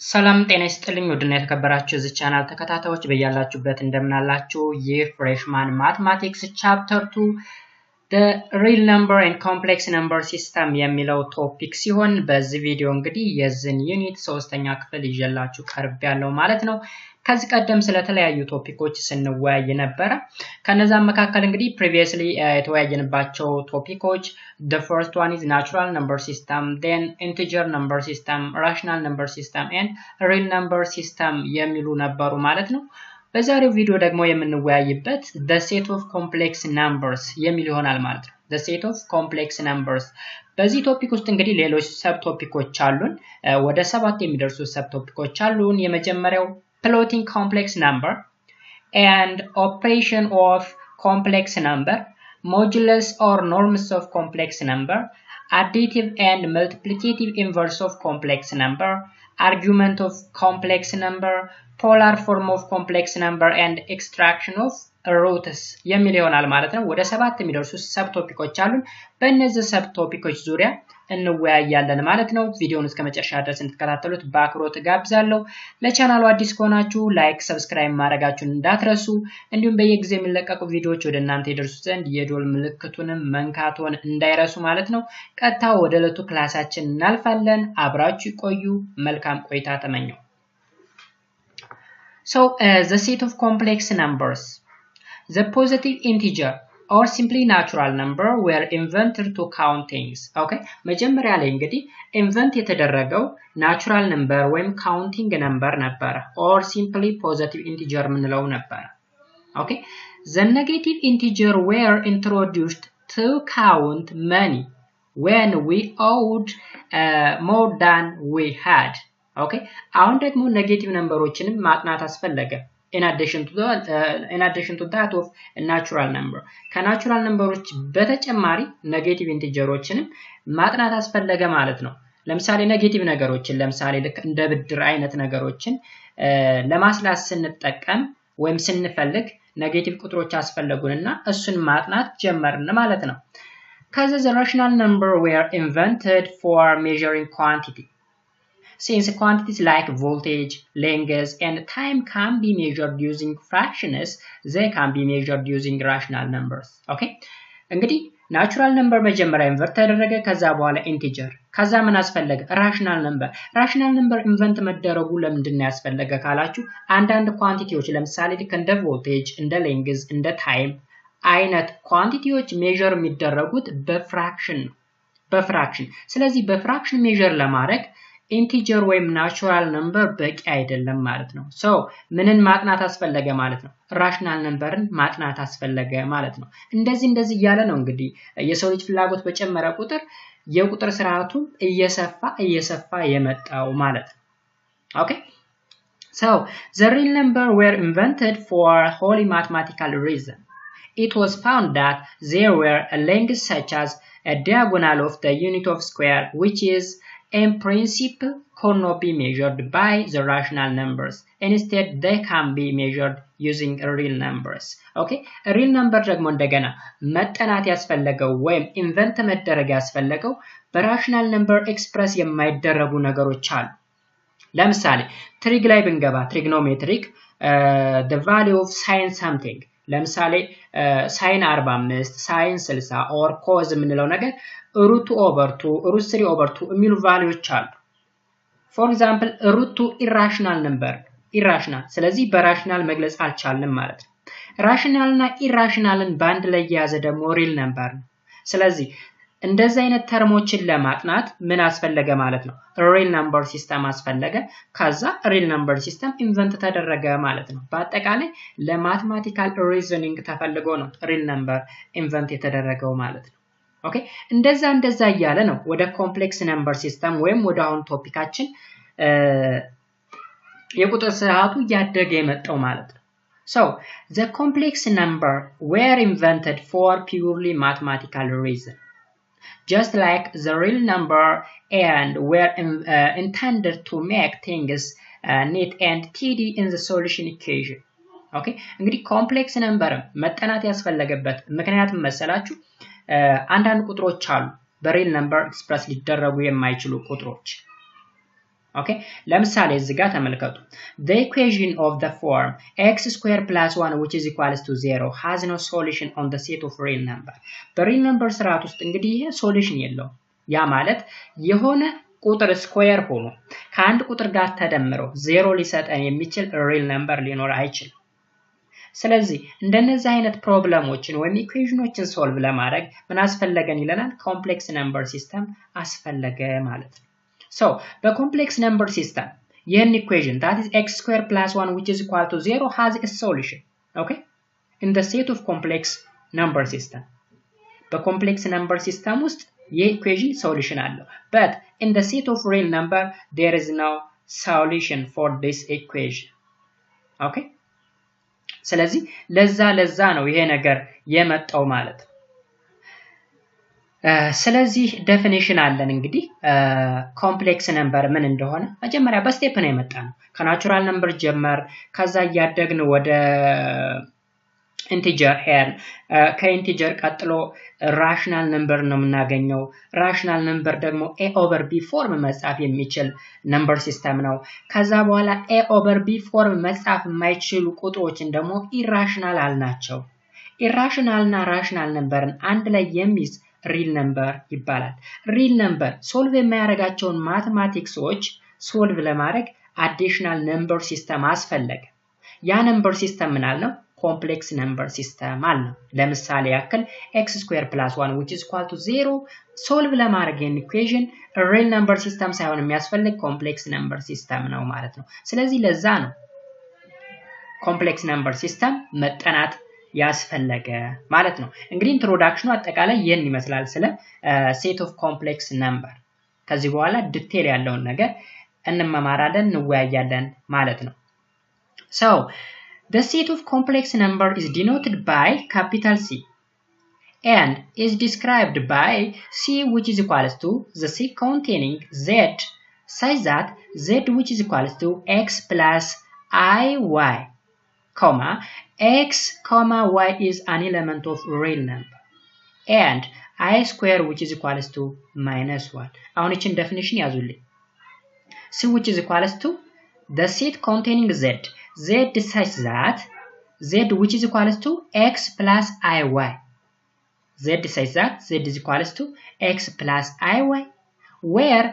ሰላም ጤና ይስጥልኝ ወድና የተከበራችሁ እዚህ ቻናል ተከታታዮች በያላችሁበት እንደምናላችሁ ይህ ፍሬሽማን ማትማቲክስ ቻፕተር 2 the real number and complex number system የሚለው ቶፒክ ሲሆን በዚህ ቪዲዮ እንግዲህ የዚህን ዩኒት ሶስተኛ ክፍል ይዤላችሁ ቀርቤያለሁ ማለት ነው። ከዚህ ቀደም ስለተለያዩ ቶፒኮች ስንወያይ ነበር። ከነዛም መካከል እንግዲህ previously የተወያየንባቸው ቶፒኮች the first one is natural number system, then integer number system, rational number system and real number system የሚሉ ነበሩ ማለት ነው። በዛሬው ቪዲዮ ደግሞ የምንወያይበት the set of complex numbers የሚል ይሆናል ማለት ነው። the set of complex numbers በዚህ ቶፒክ ውስጥ እንግዲህ ሌሎች ሰብ ቶፒኮች አሉን። ወደ 7 የሚደርሱ ሰብ ቶፒኮች አሉን። የመጀመሪያው plotting complex number and operation of complex number, modulus or norms of complex number, additive and multiplicative inverse of complex number, argument of complex number, polar form of complex number and extraction of roots የሚል ይሆናል ማለት ነው። ወደ 7 የሚደርሱ ሰብ ቶፒኮች አሉን። በእነዚህ ሰብ ቶፒኮች ዙሪያ እንወያያለን ማለት ነው። ቪዲዮውን እስከ መጨረሻ ድረስ እንድትከታተሉት በአክብሮት ጋብዛለሁ። ለቻናሉ አዲስ ከሆናችሁ ላይክ፣ ሰብስክራይብ ማድረጋችሁን እንዳትረሱ። እንዲሁም በየጊዜው የሚለቀቁ ቪዲዮዎች ወደ እናንተ ይደርሱ ዘንድ የደወል ምልክቱንም መንካቱን እንዳይረሱ ማለት ነው። ቀጥታ ወደ ዕለቱ ክላሳችን እናልፋለን። አብራችሁ ቆዩ። መልካም ቆይታ ተመኘው። So the set of complex numbers, the positive integer or simply natural number were invented to count things. Okay, መጀመሪያ ላይ እንግዲህ invent የተደረገው natural number ወይም counting number ነበር or simply positive integer ምንለው ነበር። Okay, the negative integer were introduced to count money when we owed more than we had. Okay, አሁን ደግሞ ኔጌቲቭ ነምበሮችንም ማጥናት አስፈለገ in addition to that of natural number ከናቹራል ነምበሮች በተጨማሪ ኔጌቲቭ ኢንቲጀሮችንም ማጥናት አስፈለገ ማለት ነው። ለምሳሌ ኔጌቲቭ ነገሮችን ለምሳሌ ልክ እንደ ብድር አይነት ነገሮችን ለማስላስ ስንጠቀም ወይም ስንፈልግ ኔጌቲቭ ቁጥሮች አስፈልጉንና እሱን ማጥናት ጀመርን ማለት ነው። ከዛ the rational number were invented for measuring quantity. Since quantities like voltage, length, and time can be measured using fractions, they can be measured using rational numbers. Okay? እንግዲህ ናቹራል ነምበር መጀመሪያ ኢንቨንት ተደረገ። ከዛ በኋላ ኢንቲጀር፣ ከዛ ምን አስፈለገ? ራሽናል ነምበር። ራሽናል ነምበር ኢንቨንት መደረጉ ለምንድን ነው ያስፈለገ ካላችሁ አንዳንድ ኳንቲቲዎች ለምሳሌ ልክ እንደ ቮልቴጅ፣ እንደ ሌንግዝ፣ እንደ ታይም አይነት ኳንቲቲዎች ሜዠር የሚደረጉት በፍራክሽን ነው። በፍራክሽን። ስለዚህ በፍራክሽን ሜዠር ለማድረግ ኢንቲጀር ወይም ናቹራል ነምበር በቂ አይደለም ማለት ነው። ሶ ምንን ማጥናት አስፈለገ ማለት ነው? ራሽናል ነምበርን ማጥናት አስፈለገ ማለት ነው። እንደዚህ እያለ ነው እንግዲህ የሰው ልጅ ፍላጎት በጨመረ ቁጥር የቁጥር ስርዓቱ እየሰፋ የመጣው ማለት ነው። ኦኬ So the real number were invented for wholly mathematical reason. It was found that there were lengths such as a diagonal of the unit of square, which is in principle cannot be measured by the rational numbers. Instead, they can be measured using real numbers. Okay? real number ደግሞ እንደገና መጠናት ያስፈልገው ወይም ኢንቨንት መደረግ ያስፈልገው በራሽናል ነምበር ኤክስፕረስ የማይደረጉ ነገሮች አሉ። ለምሳሌ ትሪግ ላይ ብንገባ ትሪግኖሜትሪክ the value of sin something ለምሳሌ sin 45 sin 60 or cos የምንለው ነገር root 2/2 root 3/2 የሚሉ ቫልዩዎች አሉ። for example root 2 irrational number irrational ስለዚህ በራሽናል መግለጽ አልቻልንም ማለት ነው። ራሽናልና ኢራሽናልን ባንድ ላይ የያዘ ደግሞ ሪል ነምበር ነው። ስለዚህ እንደዚህ አይነት ተርሞችን ለማጥናት ምን አስፈለገ ማለት ነው? ሪል ነምበር ሲስተም አስፈለገ። ከዛ ሪል ነምበር ሲስተም ኢንቨንት ተደረገ ማለት ነው። በአጠቃላይ ለማትማቲካል ሪዝኒንግ ተፈልጎ ነው ሪል ነምበር ኢንቨንት የተደረገው ማለት ነው። ኦኬ እንደዛ እያለ ነው ወደ ኮምፕሌክስ ነምበር ሲስተም ወይም ወደ አሁን ቶፒካችን የቁጥር ስርዓቱ ያደገ የመጣው ማለት ነው። So the complex number were invented for purely mathematical reason. Just like the real number and were intended to make things neat and tidy in the solution equation. Okay? እንግዲህ ኮምፕሌክስ ነምበር መጠናት ያስፈልገበት ምክንያቱም መሰላችሁ አንዳንድ ቁጥሮች አሉ በሪል ነምበር ኤክስፕረስ ሊደረጉ የማይችሉ ቁጥሮች Okay, ለምሳሌ እዚህ ጋር ተመልከቱ the equation of the form x squared plus 1 which is equals to 0 has no solution on the set of real number በሪል ነምበር ስርዓት ውስጥ እንግዲህ ይሄ ሶሉሽን የለውም ያ ማለት የሆነ ቁጥር ስኩዌር ሆኖ ከአንድ ቁጥር ጋር ተደምሮ 0 ሊሰጠን የሚችል ሪል ነምበር ሊኖር አይችልም ስለዚህ እንደነዚህ አይነት ፕሮብሌሞችን ወይም ኢኩዌሽኖችን ሶልቭ ለማድረግ ምን አስፈልገን ይለናል ኮምፕሌክስ ነምበር ሲስተም አስፈልገ ማለት ነው So, the complex number system, an equation that is x squared plus 1 which is equal to 0 has a solution, okay? In the set of complex number system. The complex number system must equation solution allo. But in the set of real number, there is no solution for this equation. Okay? ስለዚህ ለዛ ነው ይሄ ነገር የመጣው ማለት ነው ስለዚህ ዴፊኒሽን አለን እንግዲህ ኮምፕሌክስ ነምበር ምን እንደሆነ መጀመሪያ በስቴፕ ነው የመጣነው ከናቹራል ነምበር ጀመር ከዛ ያደግን ወደ ኢንቲጀር ሄር ከኢንቲጀር ቀጥሎ ራሽናል ነምበር ነው የምናገኘው ራሽናል ነምበር ደግሞ a over b ፎርም መጻፍ የሚችል ነምበር ሲስተም ነው ከዛ በኋላ a over b ፎርም መጻፍ የማይችሉ ቁጥሮችን ደግሞ ኢራሽናል አልናቸው ኢራሽናልና ራሽናል ነምበርን አንድ ላይ የሚይዝ real number ይባላል real number ሶልቭ የሚያደርጋቸውን ማቴማቲክሶች ሶልቭ ለማድረግ additional number system አስፈለገ ያ number system ምን አልነው complex number system አልነው ለምሳሌ ያክል x squared plus 1 which is equal to 0 ሶልቭ ለማድረግ የን ኢኩዌሽን real number system ሳይሆን የሚያስፈልግ complex number system ነው ማለት ነው ስለዚህ ለዛ ነው complex number system መጠናት ያስፈልገ ማለት ነው እንግዲህ ኢንትሮዳክሽኑ አጠቃላይ ይሄን ይመስላል ስለ ሴት ኦፍ ኮምፕሌክስ ነምበር ከዚህ በኋላ ዲቴል ያለውን ነገር እንመማራለን እንወያያለን ማለት ነው so the set of complex number is denoted by capital C and is described by C which is equals to the C containing Z such that Z which is equals to x plus IY comma x comma y is an element of real number and I square which is equals to minus 1 አሁን እቺን ዴፊኒሽን ያዙልኝ C which is equals to the set containing Z such that Z which is equals to x plus IY Z such that Z is equals to x plus IY where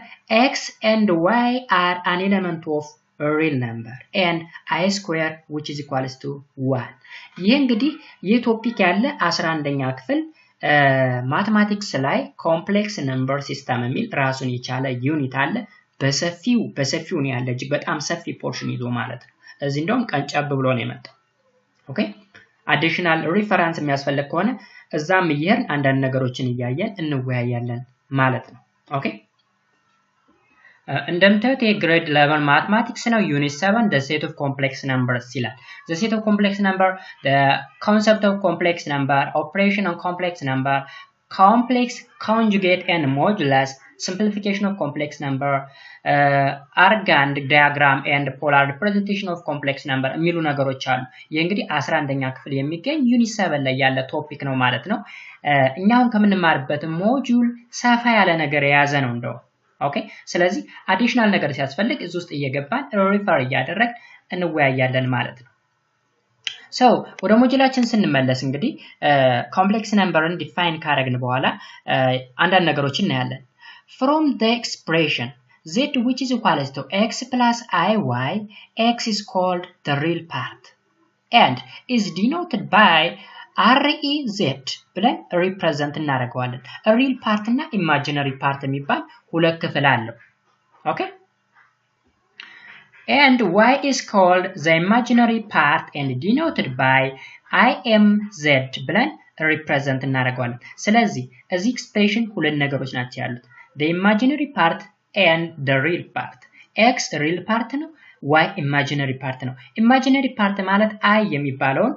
x and y are an element of a real number and I square which is equals to 1 ይሄ እንግዲህ የቶፒክ ያለ 11ኛ ክፍል ማቴማቲክስ ላይ ኮምፕሌክስ ነምበር ሲስተም የሚል ራሱን የቻለ ዩኒት አለ በሰፊው ነው ያለ እጅግ በጣም ሰፊ ፖርሽን ይዞ ማለት ነው እዚህ እንደውም ቀንጨብ ብሎ ነው የመጣው ኦኬ አዲሽናል ሪፈረንስ የሚያስፈልግ ከሆነ እዛም ይሄን አንዳንድ ነገሮችን እያየን እንወያያለን ማለት ነው ኦኬ እንደምታዩት የግሬድ 11 ማthematics ነው ዩኒት 7 the set of complex numbers ይላል the set of complex number the concept of complex number operation on complex number complex conjugate and modulus simplification of complex number argand diagram and polar representation of complex number የሚሉ ነገሮች አሉ ይሄ እንግዲህ 11ኛ ክፍል የሚገኝ ዩኒት 7 ላይ ያለ ቶፒክ ነው ማለት ነው እኛውን ከምንማርበት ሞጁል ሰፋ ያለ ነገር የያዘ ነው እንደው ኦኬ ስለዚህ አዲሽናል ነገር ሲያስፈልግ እዚህ ውስጥ እየገባን ሪፈር እያደረግ እንወያያለን ማለት ነው so ወደ ሞጁላችን ስንመለስ እንግዲህ ኮምፕሌክስ ነምበርን ዲፋይን ካረግን በኋላ አንዳንድ ነገሮችን እናያለን from the expression z which is equals to x plus iy x is called the real part and is denoted by REZ ብለን ሪፕሬዘንት እናደርገዋለን real part እና imaginary part የሚባል ሁለት ክፍል አለው ኦኬ and y is called the imaginary part and denoted by IMZ ብለን ሪፕሬዘንት እናደርገዋለን ስለዚህ እዚህ ኤክስፕሬሽን ሁለት ነገሮች ናቸው ያሉት the imaginary part and the real part x real part ነው y imaginary part ነው imaginary part ማለት I የሚባለውን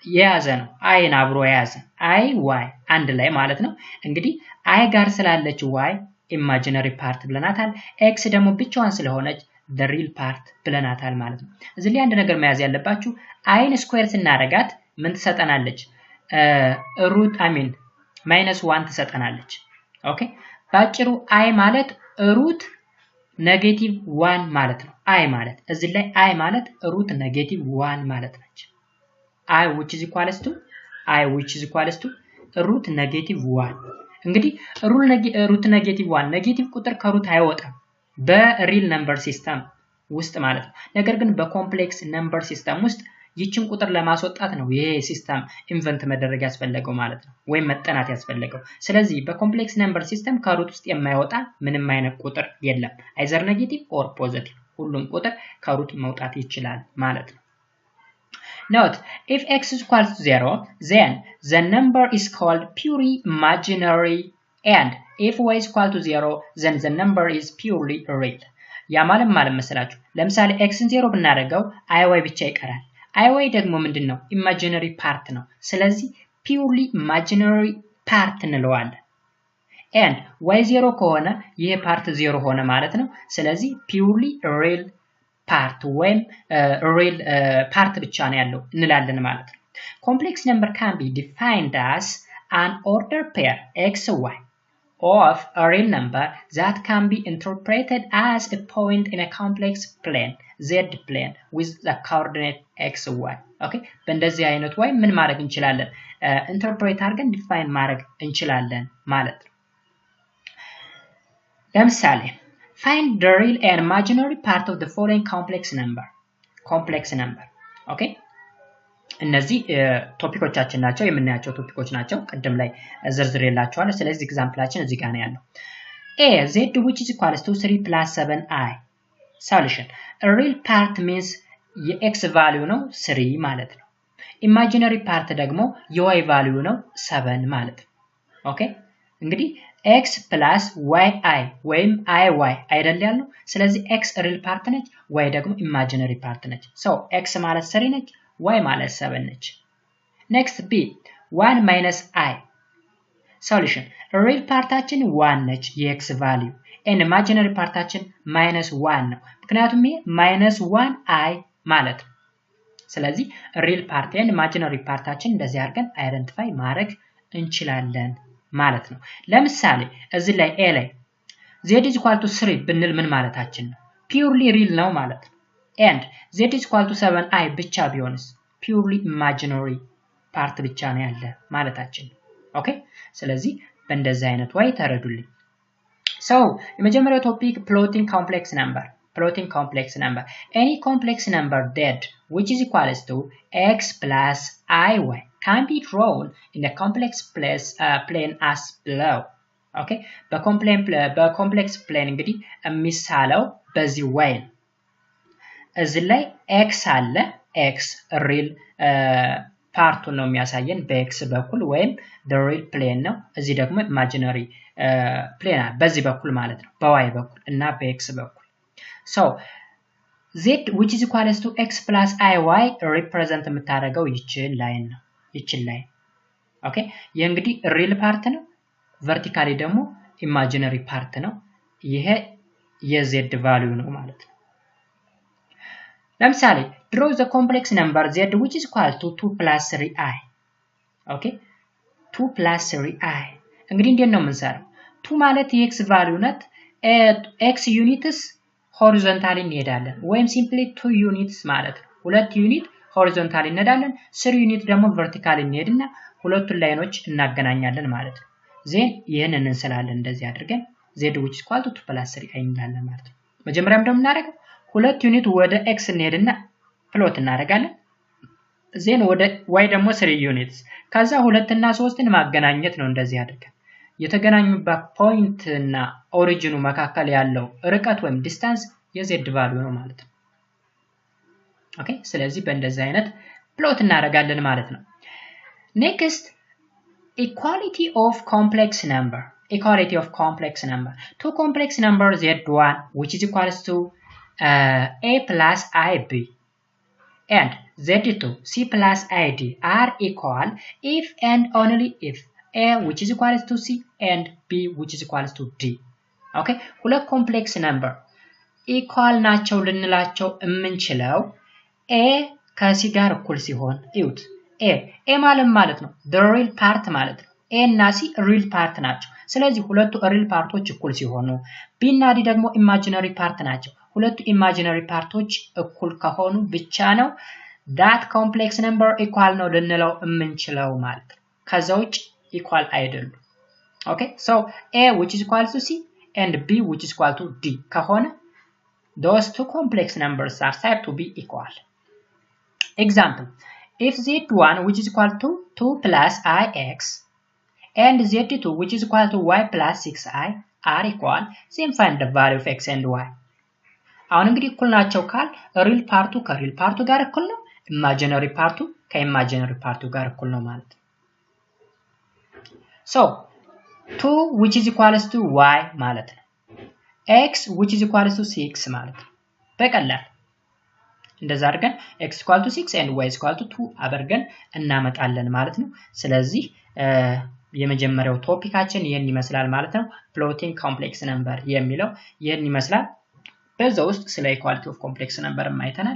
የያዘ ነው አይን አብሮ የያዘ አይ ዋይ አንድ ላይ ማለት ነው እንግዲህ አይ ጋር ስላለች ዋይ ኢማጂነሪ ፓርት ብለናታል ኤክስ ደግሞ ብቻዋን ስለሆነች the real part ብለናታል ማለት ነው እዚህ ላይ አንድ ነገር መያዝ ያለባችሁ አይን ስኩዌር ስናረጋት ምን ትሰጠናለች ሩት -1 ትሰጠናለች ኦኬ ባጭሩ አይ ማለት ሩት ኔጌቲቭ 1 ማለት ነው I ማለት እዚህ ላይ I ማለት ሩት ኔጌቲቭ 1 ማለት ነች I which is equals to ሩት ኔጌቲቭ 1 እንግዲህ ሩት ኔጌቲቭ 1 ኔጌቲቭ ቁጥር ከሩት አይወጣም በሪል ነምበር ሲስተም ውስጥ ማለት ነው ነገር ግን በኮምፕሌክስ ነምበር ሲስተም ውስጥ ይችን ቁጥር ለማስወጣት ነው ይሄ ሲስተም ኢንቨንት መደረግ ያስፈልገው ማለት ነው ወይም መጠናት ያስፈልገው ስለዚህ በኮምፕሌክስ ነምበር ሲስተም ከሩት ውስጥ የማይወጣ ምንም አይነት ቁጥር የለም አይዘር ኔጌቲቭ ኦር ፖዚቲቭ ሁሉም ቁጥር ከሩት መውጣት ይችላል ማለት ነው Note, if x is equal to 0, then the number is called purely imaginary and if y is equal to 0, then the number is purely real. ያ ማለት መሰላችሁ ለምሳሌ xን 0 ብናደርገው iy ብቻ ይቀራል iy ደግሞ ምንድነው imaginary part ነው ስለዚህ purely imaginary part እንለዋለን and y 0 ከሆነ ይሄ part 0 ሆነ ማለት ነው ስለዚህ purely real part ወይም real part ብቻ ነው ያለው እንላለን ማለት ነው complex number can be defined as an order pair xy of a real number that can be interpreted as a point in a complex plane z plane with the coordinate xy okay በእንደዚህ አይነት ወይ ምን ማድረግ እንችላለን ኢንተርፕሬት አድርገን ዲፋይን ማድረግ እንችላለን ማለት ነው ለምሳሌ find the real and imaginary part of the following complex number okay እነዚህ ቶፒኮቻችን ናቸው የምናያቸው ቶፒኮች ናቸው ቀደም ላይ ዝርዝሬላችኋለሁ ስለዚህ ኤግዛምፕላችን እዚህ ጋር ነው ያለው a z which is equals to 3 plus 7i solution a real part means የx value ነው 3 ማለት ነው imaginary part ደግሞ የy value ነው 7 ማለት ነው ኦኬ እንግዲህ x plus yi ወይም iy አይደል ያለው ስለዚህ x real part ነች y ደግሞ imaginary part ነች so x ማለት 3 ነች y ማለት 7 ነች next b 1 minus i solution real partaችን 1 ነች የx value and imaginary partaችን -1 ነው ምክንያቱም ይሄ -1i ማለት ነው ስለዚህ real part and imaginary partaችን እንደዚህ አድርገን አይደንቲፋይ ማድረግ እንችላለን ማለት ነው ለምሳሌ እዚህ ላይ a ላይ z is equal to 3 ብንል ምን ማለታችን ነው purely real ነው ማለት ነው and z is equal to 7i ብቻ ቢሆንስ purely imaginary part ብቻ ነው ያለ ማለታችን ኦኬ ስለዚህ በእንደዚህ አይነት way ተረዱልኝ so የመጀመሪያው ቶፒክ plotting complex number any complex number that which is equals to x plus iy can be drawn in a complex plane as below okay በኮምፕሌክስ plane እንግዲህ የሚሳለው በዚህ way እዚህ ላይ x አለ x real ፓርቱን ነው የሚያሳየን በx በኩል ወይም the real plane ነው እዚህ ደግሞ imaginary plane በዚህ በኩል ማለት ነው በy በኩል እና በx በኩል so z which is equals to x plus iy represent የምታደርገው ይችን ላይን ነው ይችን ላይን ኦኬ ይሄ እንግዲህ real part ነው vertically ደግሞ imaginary part ነው ይሄ የz value ነው ማለት ነው ለምሳሌ draw the complex number z which is equal to 2 plus 3i okay 2 plus 3i እንግዲህ እንዴት ነው የምንሰራው 2 ማለት የx value ናት x units horizontally እንሄዳለን ወይም simply 2 units ማለት ነው ሁለት ዩኒት horizontally እንሄዳለን 3 ዩኒት ደግሞ vertically እንሄድና ሁለቱን ላይኖች እናገናኛለን ማለት ነው ዜን ይሄንን እንሰላለን እንደዚህ አድርገን z which is equal to 2 plus 3i እንላለን ማለት ነው መጀመሪያም ደግሞ እናደርገው ሁለት ዩኒት ወደ x እንሄድና ፕሎት እናደርጋለን ዜን ወደ y ደግሞ 3 ዩኒትስ ከዛ 2 እና 3ን ማገናኘት ነው እንደዚህ አድርገን የተገናኙበት ፖይንት እና ኦሪጂኑ መካከል ያለው ርቀት ወይም ዲስታንስ የz ቫልዩ ነው ማለት ነው ኦኬ ስለዚህ በእንደዚህ አይነት ፕሎት እናደርጋለን ማለት ነው next equality of complex number two complex number z1 which is equals to a plus ib and z2 c plus id are equal if and only if a which is equals to c and b which is equals to d okay ሁለት ኮምፕሌክስ ነምበር ኢኳል ናቸው ልንላቸው የምንችለው a ከc ጋር እኩል ሲሆን እዩት a ማለት ነው the real part ማለት ነው a እና c ሪል ፓርት ናቸው ስለዚህ ሁለቱ ሪል ፓርቶች እኩል ሲሆኑ b እና d ደግሞ ኢማጂነሪ ፓርት ናቸው ሁለቱ ኢማጂነሪ ፓርቶች እኩል ከሆኑ ብቻ ነው that complex number equal ነው ልንለው የምንችለው ማለት ነው ከዛ ውጭ equal አይደሉም okay so a which is equal to c and b which is equal to d ከሆነ those two complex numbers are said to be equal example if z1 which is equal to 2 plus ix and z2 which is equal to y plus 6i are equal then find the value of x and y አሁን እንግዲህ እኩል ናቸው ካል ሪል ፓርቱ ከሪል ፓርቱ ጋር እኩል ነው ኢማጂነሪ ፓርቱ ከኢማጂነሪ ፓርቱ ጋር እኩል ነው ማለት ነው so 2 which is equals to y ማለት ነው x which is equals to 6 ማለት ነው በቀላል እንደዛ አድርገን x equal to 6 and y equal to 2 አድርገን እናመጣለን ማለት ነው ስለዚህ የመጀመሪያው ቶፒካችን ይሄን ይመስላል ማለት ነው plotting complex number የሚለው ይሄን ይመስላል በዛ ውስጥ ስለ ኢኳሊቲ ኦፍ ኮምፕሌክስ ነምበር አይተናል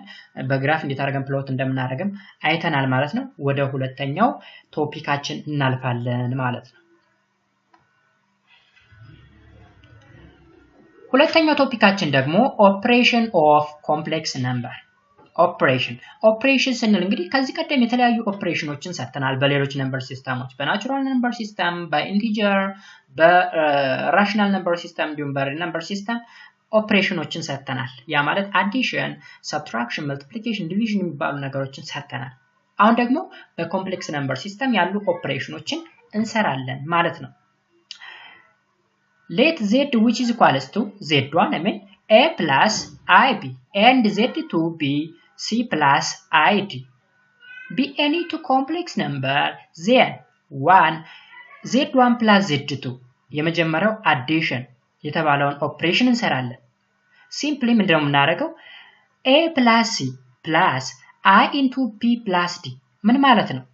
በግራፍ እንዴት አድርገን ፕሎት እንደምናደርግም አይተናል ማለት ነው ወደ ሁለተኛው ቶፒካችን እናልፋለን ማለት ነው ሁለተኛው ቶፒካችን ደግሞ ኦፕሬሽን ኦፍ ኮምፕሌክስ ነምበር ኦፕሬሽን ስንል እንግዲህ ከዚህ ቀደም የተለያዩ ኦፕሬሽኖችን ሰርተናል በሌሎች ነምበር ሲስተሞች በናቹራል ነምበር ሲስተም በኢንቲጀር በራሽናል ነምበር ሲስተም እንዲሁም በሪል ነምበር ሲስተም ኦፕሬሽኖችን ሰርተናል ያ ማለት አዲሽን ሰብትራክሽን መልቲፕሊኬሽን ዲቪዥን የሚባሉ ነገሮችን ሰርተናል አሁን ደግሞ በኮምፕሌክስ ነምበር ሲስተም ያሉ ኦፕሬሽኖችን እንሰራለን ማለት ነው let z which is equals to z1 I mean a plus ib and z2 be c plus id be any two complex number then 1 z1 plus z2 የመጀመሪያው አዲሽን የተባለውን ኦፕሬሽን እንሰራለን ሲምፕሊ ምንድነው የምናደርገው a plus c plus i into p plus d ምን ማለት ነው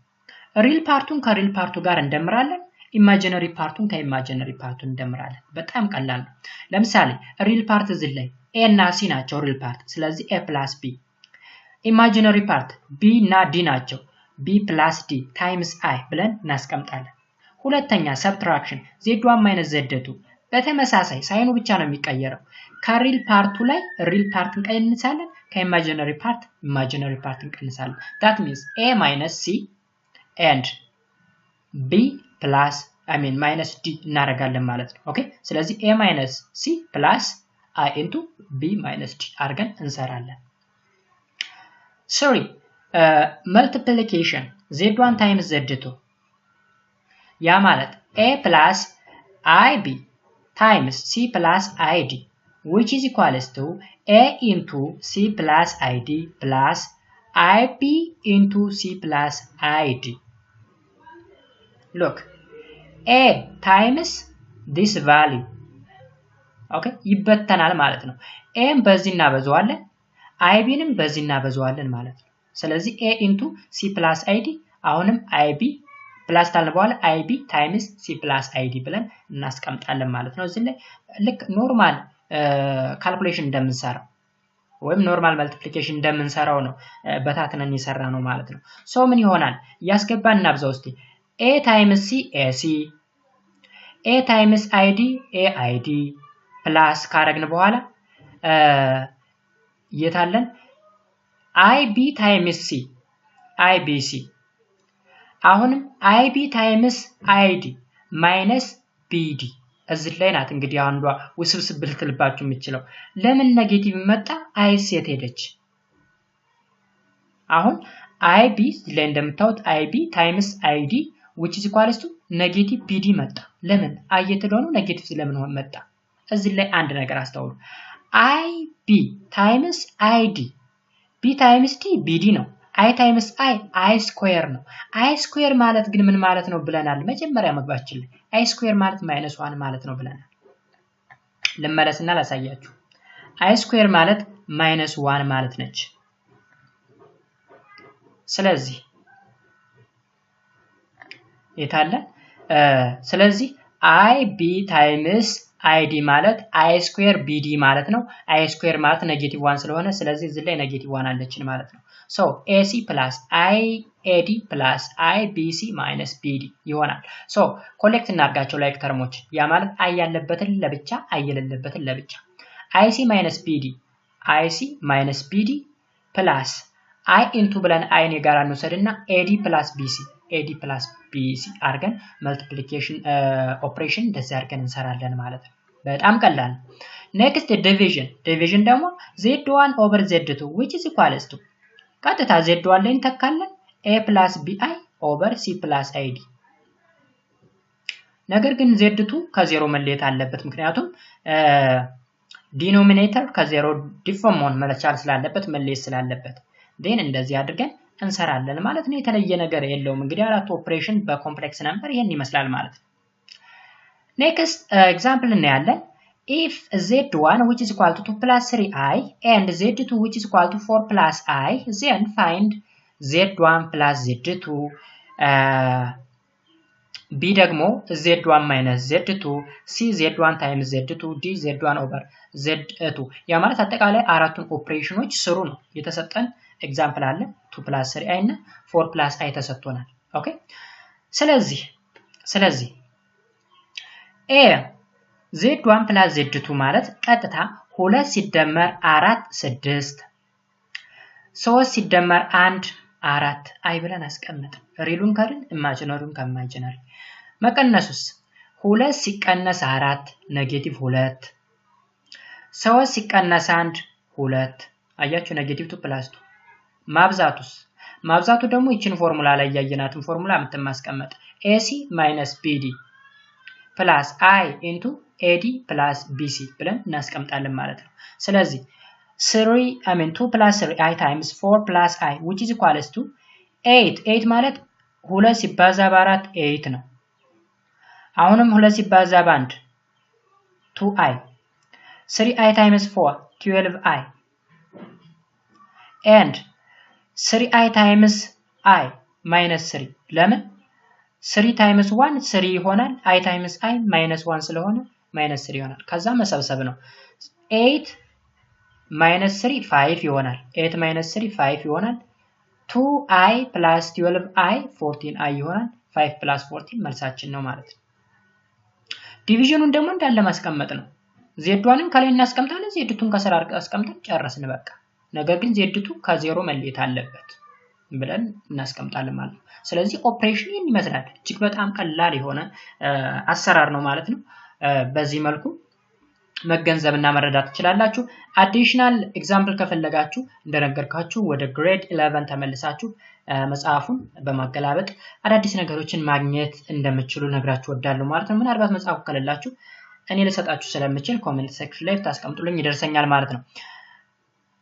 ሪል ፓርቱን ከሪል ፓርቱ ጋር እንደምራለን ኢማጂነሪ ፓርቱን ከኢማጂነሪ ፓርቱ እንደምራለን በጣም ቀላል ነው ለምሳሌ ሪል ፓርት እዚህ ላይ a እና c ናቸው ሪል ፓርት ስለዚህ a plus b ኢማጂነሪ ፓርት b እና d ናቸው b plus d times i ብለን እናስቀምጣለን ሁለተኛ ሰብትራክሽን z1 minus z2 በተመሳሳይ ሳይኑ ብቻ ነው የሚቀየረው ከሪል ፓርቱ ላይ ሪል ፓርትን ቀንሳለን ከኢማጂነሪ ፓርት ኢማጂነሪ ፓርትን ቀንሳለን that means a minus c and b plus I mean minus d እናደርጋለን ማለት ነው ኦኬ ስለዚህ a minus c plus i into b minus d አድርገን እንሰራለን sorry multiplication z1 times z2 ያ ማለት a plus ib times c plus id which is equals to a into c plus id plus ib into c plus id look a times this value okay ይበተናል ማለት ነው a በዚህ እናበዛዋለን ib ንም በዚህ እናበዛዋለን ማለት ነው ስለዚህ a into c plus id አሁንም ib ፕላስ ታልን በኋላ ib times c plus id ብለን እናስቀምጣለን ማለት ነው እዚህ ላይ ልክ ኖርማል ካልኩሌሽን እንደምንሰራው ወይም ኖርማል መልቲፕሊኬሽን እንደምንሰራው ነው በታትነን እየሰራ ነው ማለት ነው ሶ ምን ይሆናል ያስገባን እናብዛው እስቲ a times c ac a times id aid ፕላስ ካረግን በኋላ የታለን ib times c ibc አሁንም ib times id minus bd እዚህ ላይ ናት እንግዲህ አንዷ ውስብስብ ልትልባችሁ የምትችለው ለምን ኔጌቲቭ መጣ አይስ የት ሄደች አሁን ib ላይ እንደምታውቁት ib times id which is equals to negative bd መጣ ለምን አየተደሆኑ ኔጌቲቭ ለምን መጣ እዚህ ላይ አንድ ነገር አስተውሉ ib times id b times d bd ነው i times i square ነው i square ማለት ግን ምን ማለት ነው ብለናል መጀመሪያ መግባችን ላይ i square ማለት -1 ማለት ነው ብለናል ለማለስና ላሳያችሁ i square ማለት -1 ማለት ነች ስለዚህ የታለ ስለዚህ ib times id ማለት i square bd ማለት ነው i square ማለት ኔጌቲቭ 1 ስለሆነ ስለዚህ እዚህ ላይ ኔጌቲቭ 1 አለችን ማለት ነው so ac plus iad plus ibc minus bd ይሆናል so ኮሌክት እናርጋቸው ላይክ ተርሞች ያ ማለት i ያለበትን ለብቻ i የሌለበትን ለብቻ ic minus bd plus i into ብለን i ኔ ጋር እንወሰድና ad plus bc አርገን መልቲፕሊኬሽን ኦፕሬሽን እንደዚህ አርገን እንሰራለን ማለት ነው በጣም ቀላል next division ደግሞ z1 over z2 which is equals to ቀጥታ z1 ላይ እንተካለን a plus bi over c plus id ነገር ግን z2 ከ0 መለየት አለበት ምክንያቱም ዲኖሚኔተር ከ0 ዲፎርም መሆን መቻል ስላለበት መለየት ስላለበት then እንደዚህ አድርገን እንሰራለን ማለት ነው የተለየ ነገር የለውም እንግዲህ አራት ኦፕሬሽን በኮምፕሌክስ ነምበር ይሄን ይመስላል ማለት ነው next example እናያለን if z1 which is equal to 2 plus 3i and z2 which is equal to 4 plus I then find z1 plus z2 b ደግሞ z1 minus z2 c z1 times z2 d z1 over z2 ያ ማለት አጠቃላይ አራቱን ኦፕሬሽኖች ስሩ ነው የተሰጠን ኤግዛምፕል አለ 2 plus 3i እና 4 plus i ተሰጥቶናል ኦኬ ስለዚህ a z1 plus z2 ማለት ቀጥታ 2 ሲደመር 4 6 3 ሲደመር 1 4 አይ ብለን አስቀምጥ ሪሉን ካልን ኢማጂነሪውን ከማይጂነሪ መቀነሱስ 2 ሲቀነስ 4 ኔጌቲቭ 2 3 ሲቀነስ 1 2 አያችሁ ኔጌቲቭ 2 + 2 ማብዛቱ ደግሞ ይችን ፎርሙላ ላይ ያየናትን ፎርሙላ ምትማስቀመጥ ac - bd plus i into ad plus bc ብለን እናስቀምጣለን ማለት ነው ስለዚህ 2 plus 3i times 4 plus i which is equals to 8 ማለት 2 ሲባዛ በ4 8 ነው አሁንም 2 ሲባዛ በ1 2i 3i times 4 12i and 3i times i minus 3 ለምን 3 times 1 3 ይሆናል i times i minus 1 ስለሆነ minus 3 ይሆናል ከዛ መሰብሰብ ነው 8 minus 3 5 ይሆናል 8 minus 3 5 ይሆናል 2i plus 12i 14i ይሆናል 5 plus 14 መልሳችን ነው ማለት ነው ዲቪዥኑን ደግሞ እንዳለ ማስቀመጥ ነው z1ን ከላይ እናስቀምጣለን z2ን ከስር አስቀምጠን ጨረስን በቃ ነገር ግን z2 ከ0 መለየት አለበት ብለን እናስቀምጣለን ማለት ነው ስለዚህ ኦፕሬሽን ይሄን ይመስላል እጅግ በጣም ቀላል የሆነ አሰራር ነው ማለት ነው በዚህ መልኩ መገንዘብና መረዳት ትችላላችሁ አዲሽናል ኤግዛምፕል ከፈለጋችሁ እንደነገርካችሁ ወደ ግሬድ 11 ተመልሳችሁ መጽሐፉን በማገላበጥ አዳዲስ ነገሮችን ማግኘት እንደምትችሉ ነግራችሁ ወዳለሁ ማለት ነው ምናልባት መጽሐፉ ከሌላችሁ እኔ ልሰጣችሁ ስለምችል ኮሜንት ሴክሽን ላይ ታስቀምጡልኝ ይደርሰኛል ማለት ነው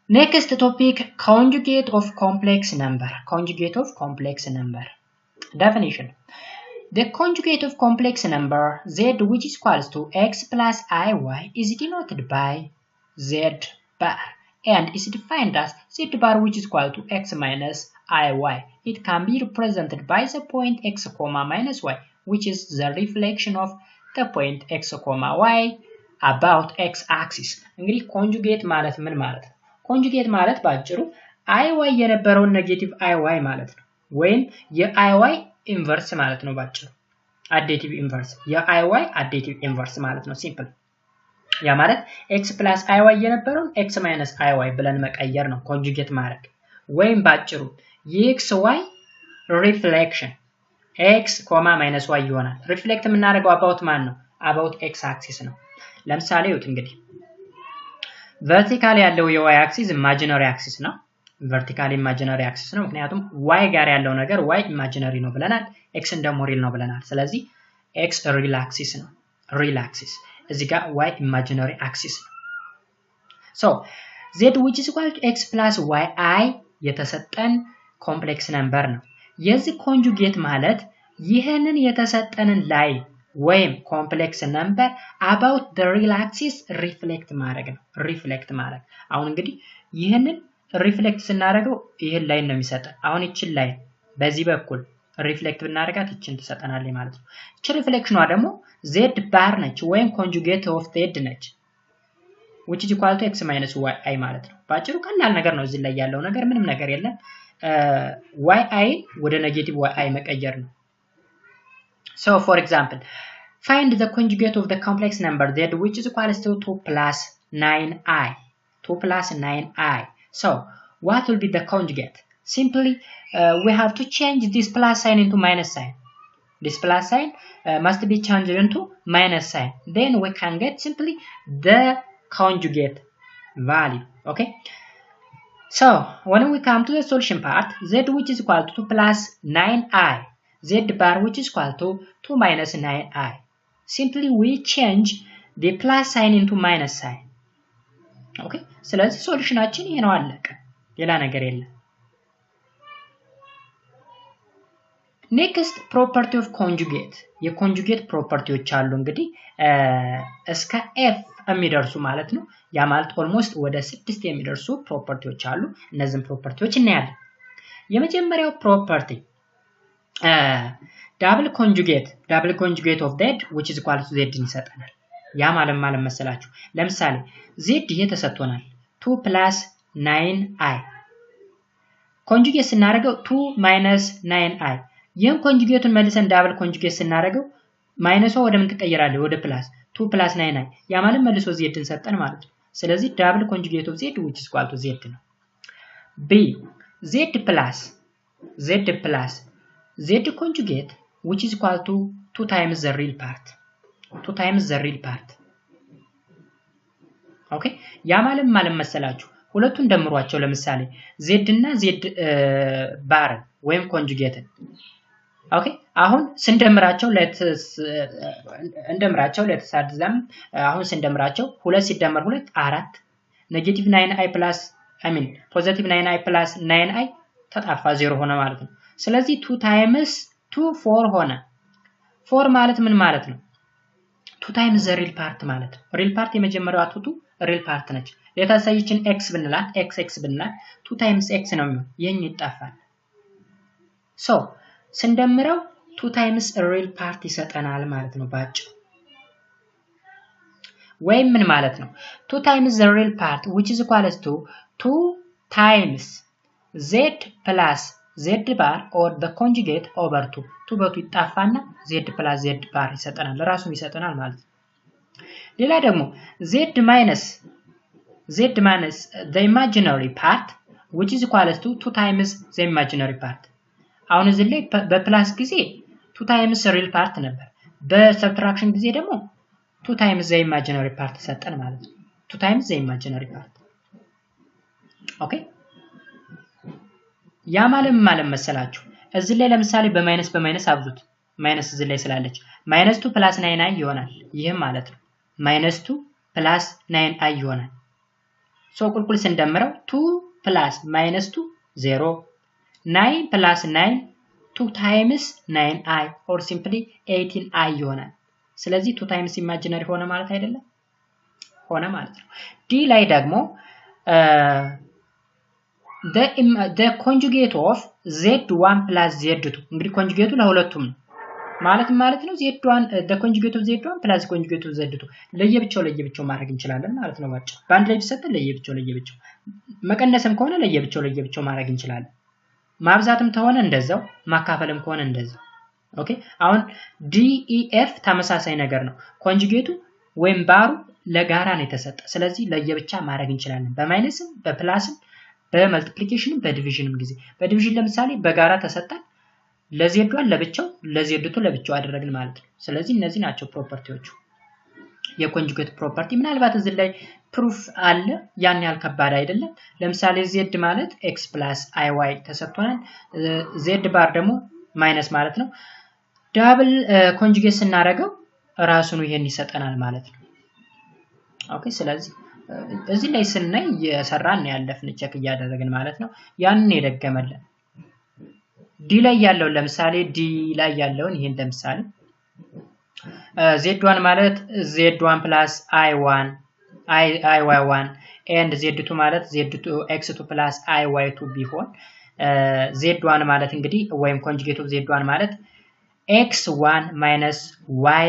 next topic conjugate of complex number definition the conjugate of complex number z which is equals to x plus iy is denoted by z bar and is defined as z bar which is equal to x minus iy it can be represented by the point x comma minus y which is the reflection of the point x comma y about x axis እንግዲህ conjugate ማለት ምን ማለት ነው conjugate ማለት ባጭሩ iy የነበረው ኔጌቲቭ iy ማለት ነው ወይም የiy ኢንቨርስ ማለት ነው ባጭሩ አዲቲቭ ኢንቨርስ የiy አዲቲቭ ኢንቨርስ ማለት ነው ሲምፕል ያ ማለት x plus iy የነበረው x minus iy ብለን መቀየር ነው conjugate ማለት ወይም ባጭሩ የxy reflection x, minus y ይሆናል reflect የምናደርገው about ማን ነው about x axis ነው ለምሳሌ ይሁት እንግዲህ vertical ያለው የy axis imaginary axis ነው vertical imaginary axis ነው ምክንያቱም y ጋር ያለው ነገር y imaginary ነው ብለናል x ደግሞ real ነው ብለናል ስለዚህ x real axis ነው real axis እዚህ ጋር y imaginary axis ነው so z which is equal to x plus yi የተሰጠን ኮምፕሌክስ ነምበር ነው የዚህ ኮንጁጌት ማለት ይሄንን የተሰጠንን ላይ ወይም ኮምፕሌክስ ነምበር about the real axis reflect ማድረግ ነው reflect ማድረግ አሁን እንግዲህ ይሄንን reflect ስናደርገው ይሄን ላይ ነው የሚሰጠን አሁን እቺን ላይ በዚህ በኩል ሪፍሌክት ብናደርጋት እቺን ትሰጠናለች ማለት ነው። እቺ ሪፍሌክሽኗ ደግሞ z ባር ነች ወይም ኮንጁጌት ኦፍ z ነች which is equal to x minus y ማለት ነው። ባጭሩ ቀላል ነገር ነው። እዚህ ላይ ያለው ነገር ምንም ነገር የለም። yi ወደ ኔጌቲቭ yi መቀየር ነው። So for example, find the conjugate of the complex number z which is equal to 2 plus 9i. 2 plus 9i. So what will be the conjugate? Simply we have to change this plus sign into minus sign. This plus sign must be changed into minus sign. Then we can get simply the conjugate value. Okay. So when we come to the solution part, z which is equal to 2 plus 9i, z bar which is equal to 2 minus 9i. Simply we change the plus sign into minus sign. Okay. ስለዚህ ሶሉሽናችን ይሄ ነው አለቀ። ሌላ ነገር የለም። ኔክስት ፕሮፐርቲ ኦፍ ኮንጁጌት የኮንጁጌት ፕሮፐርቲዎች አሉ እንግዲህ እስከ ኤፍ የሚደርሱ ማለት ነው። ያ ማለት ኦልሞስት ወደ 6 የሚደርሱ ፕሮፐርቲዎች አሉ። እነዚህን ፕሮፐርቲዎች እናያለን። የመጀመሪያው ፕሮፐርቲ ዳብል ኮንጁጌት ኦፍ z which is equal to z ይሰጠናል። ያ ማለት መሰላችሁ ለምሳሌ z ይሄ ተሰጥቶናል 2 plus 9i ኮንጁጌት ስናደርገው 2 minus 9i ይሄን ኮንጁጌቱን መልሰን ዳብል ኮንጁጌት ስናደርገው ማይነሷ ወደ ምን ትቀየራለች? ወደ ፕላስ 2 plus 9i ያ ማለት መልሶ z ሰጠን ማለት ነው። ስለዚህ ዳብል ኮንጁጌት ኦፍ z which is equal to z ነው። b z conjugate which is equal to 2 times the real part. Okay ያ ማለት መሰላችሁ ሁለቱን ደምሯቸው ለምሳሌ z እና z ባር ወይም ኮንጁጌትን ኦኬ አሁን ስንደምራቸው ለተሳድዛም አሁን ስንደምራቸው 2 ሲደመር 2 4 ኔጌቲቭ 9i ፕላስ ፖዚቲቭ 9i ፕላስ 9i ተጣፋ 0 ሆነ ማለት ነው። ስለዚህ 2 times 2 4 ሆነ። 4 ማለት ምን ማለት ነው? 2 times the real part ማለት ነው። real part የመጀመሪያው አትቱ real part ነች። ለታሳይችን x ብንላት x ብንላት 2 times x ነው የሚሆነው። ይሄን ይጣፋል። so ስንደምረው 2 times real part ይሰጠናል ማለት ነው ባጭሩ። ወይም ምን ማለት ነው? 2 times the real part which is equal to 2 times z plus z bar or the conjugate over 2 በቱ ይጣፋና z plus z bar ይሰጠናል ራሱን ይሰጠናል ማለት ነው። ሌላ ደግሞ z minus the imaginary part which is equal to 2 times the imaginary part አሁን እዚህ ላይ በፕላስ ጊዜ 2 times real part ነበር። በሰብትራክሽን ጊዜ ደግሞ 2 times the imaginary part ሰጠን ማለት ነው። 2 times the imaginary part ኦኬ ያ ማለት መሰላችሁ እዚህ ላይ ለምሳሌ በማይነስ አብዙት ማይነስ እዚህ ላይ ስላለች -2 plus 9i ይሆናል። ይሄም ማለት ነው -2 plus 9i ይሆናል። ሶ ቁልቁል ስንደምረው 2 plus -2 0 9 plus 9 2 times 9i or simply 18i ይሆናል። ስለዚህ 2 times imaginary ሆነ ማለት አይደለም ሆነ ማለት ነው። ዲ ላይ ደግሞ the conjugate of z1 plus z2 እንግዲህ ኮንጁጌቱ ለሁለቱም ነው ማለት ነው። z1 the conjugate of z1 plus conjugate of z2 ለየብቻው ማድረግ እንችላለን ማለት ነው። ባጭሩ በአንድ ላይ ቢሰጥ ለየብቻው መቀነስም ከሆነ ለየብቻው ማድረግ እንችላለን። ማብዛትም ተሆነ እንደዛው ማካፈልም ከሆነ እንደዛው ኦኬ አሁን DEF ተመሳሳይ ነገር ነው። ኮንጁጌቱ ወይም ባሩ ለጋራ ነው የተሰጠ። ስለዚህ ለየብቻ ማድረግ እንችላለን በማይነስም በፕላስም በመልቲፕሊኬሽንም በዲቪዥንም ጊዜ በዲቪዥን ለምሳሌ በጋራ ተሰጠን ለz1 ለብቻው ለz2 ለብቻው አደረግን ማለት ነው። ስለዚህ እነዚህ ናቸው ፕሮፐርቲዎቹ የኮንጁጌት ፕሮፐርቲ። ምናልባት እዚህ ላይ ፕሩፍ አለ ያን ያህል ከባድ አይደለም። ለምሳሌ z ማለት x plus iy ተሰጥቷል። z ባር ደግሞ ማይነስ ማለት ነው። ዳብል ኮንጁጌት ስናደርገው ራሱን ይሄን ይሰጠናል ማለት ነው። ኦኬ ስለዚህ እዚህ ላይ ስናይ የሰራን ያለፍን ቼክ እያደረግን ማለት ነው። ያንን የደገመልን ዲ ላይ ያለው ለምሳሌ ዲ ላይ ያለውን ይሄን ለምሳሌ z1 ማለት z1 plus i1 iy1 and z2 ማለት z2 x2 plus iy2 ቢሆን z1 ማለት እንግዲህ ወይም ኮንጁጌት ኦፍ z1 ማለት x1 minus y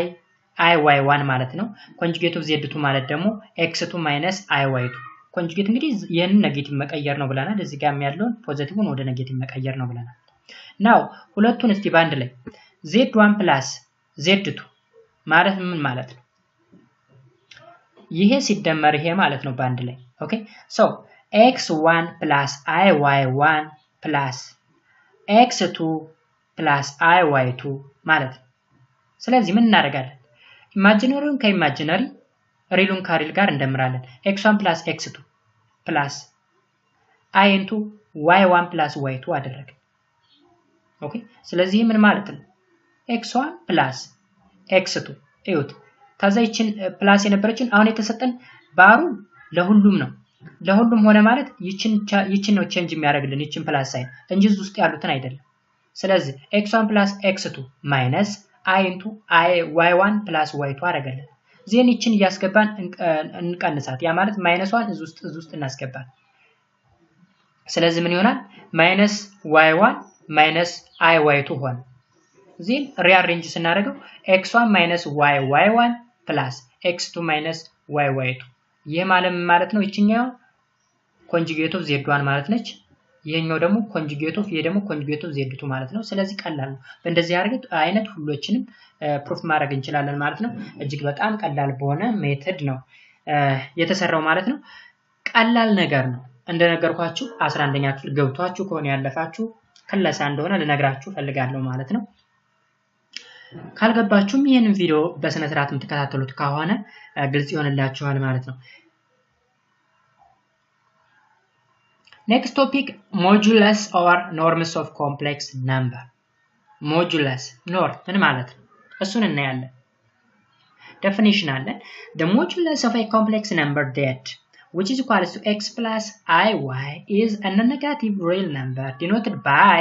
iy1 ማለት ነው። ኮንጁጌት ኦፍ z2 ማለት ደግሞ x2 minus iy2 ኮንጁጌት እንግዲህ ይሄንን ኔጌቲቭ መቀየር ነው ብለናል። እዚህ ጋር ያለውን ፖዚቲቭን ወደ ኔጌቲቭ መቀየር ነው ብለናል። ናው ሁለቱን እስቲ ባንድ ላይ z1 plus z2 ማለት ምን ማለት ነው? ይሄ ሲደመር ይሄ ማለት ነው ባንድ ላይ ኦኬ ሶ x1 plus iy1 plus x2 plus iy2 ማለት ነው። ስለዚህ ምን እናደርጋለን? ኢማጂነሪውን ከኢማጂነሪ ሪሉን ከሪል ጋር እንደምራለን። x1 plus x2 plus i into y1 plus y2 አደረግን። ኦኬ ስለዚህ ምን ማለት ነው? x1 plus x2 እዩት። ከዛ ይችን ፕላስ የነበረችን አሁን የተሰጠን ባሩ ለሁሉም ነው። ለሁሉም ሆነ ማለት ይችን ነው ቼንጅ የሚያደርግልን ይችን ፕላስ ሳይን እንጂ እዚህ ውስጥ ያሉትን አይደለም። ስለዚህ x1 plus x2 minus i into y1 plus y2 አደረገልን። ዜን ይችን እያስገባን እንቀንሳት። ያ ማለት ማይነሷን እዚህ ውስጥ እናስገባን። ስለዚህ ምን ይሆናል? minus y1 minus iy2 ሆነ። ዜን ሪአሬንጅ ስናደርገው x1 minus y1 plus x2 minus y2 ይሄ ማለት ነው ይችኛው ኮንጁጌት ኦፍ z1 ማለት ነች። ይሄኛው ደግሞ ኮንጁጌት ኦፍ ይሄ ደግሞ ኮንጁጌት ኦፍ z2 ማለት ነው። ስለዚህ ቀላል ነው። በእንደዚህ አይነት ሁሎችንም ፕሩፍ ማድረግ እንችላለን ማለት ነው። እጅግ በጣም ቀላል በሆነ ሜተድ ነው የተሰራው ማለት ነው። ቀላል ነገር ነው። እንደነገርኳችሁ 11ኛ ክፍል ገብቷችሁ ከሆነ ያለፋችሁ ክለሳ እንደሆነ ልነግራችሁ ፈልጋለሁ ማለት ነው። ካልገባችሁም ይሄንን ቪዲዮ በስነ ስርዓት የምትከታተሉት ከሆነ ግልጽ ይሆንላችኋል ማለት ነው። Next topic, modulus or norms of complex number. Modulus, norm ምን ማለት ነው? እሱን እናያለን። Definition አለን. The modulus of a complex number that which is equal to x plus iy is a non-negative real number denoted by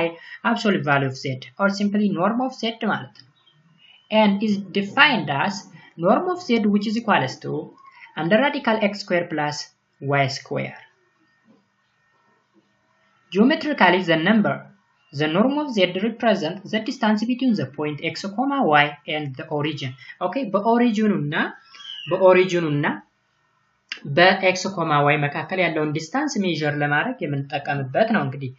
absolute value of z or simply norm of z ማለት ነው. And is defined as norm of z which is equal to under radical x square plus y square. Geometrically, the norm of z represents the distance between the point x, y and the origin. Okay, በኦሪጂኑና በx, y መካከል ያለውን ዲስታንስ ሜዠር ለማድረግ የምንጠቀምበት ነው እንግዲህ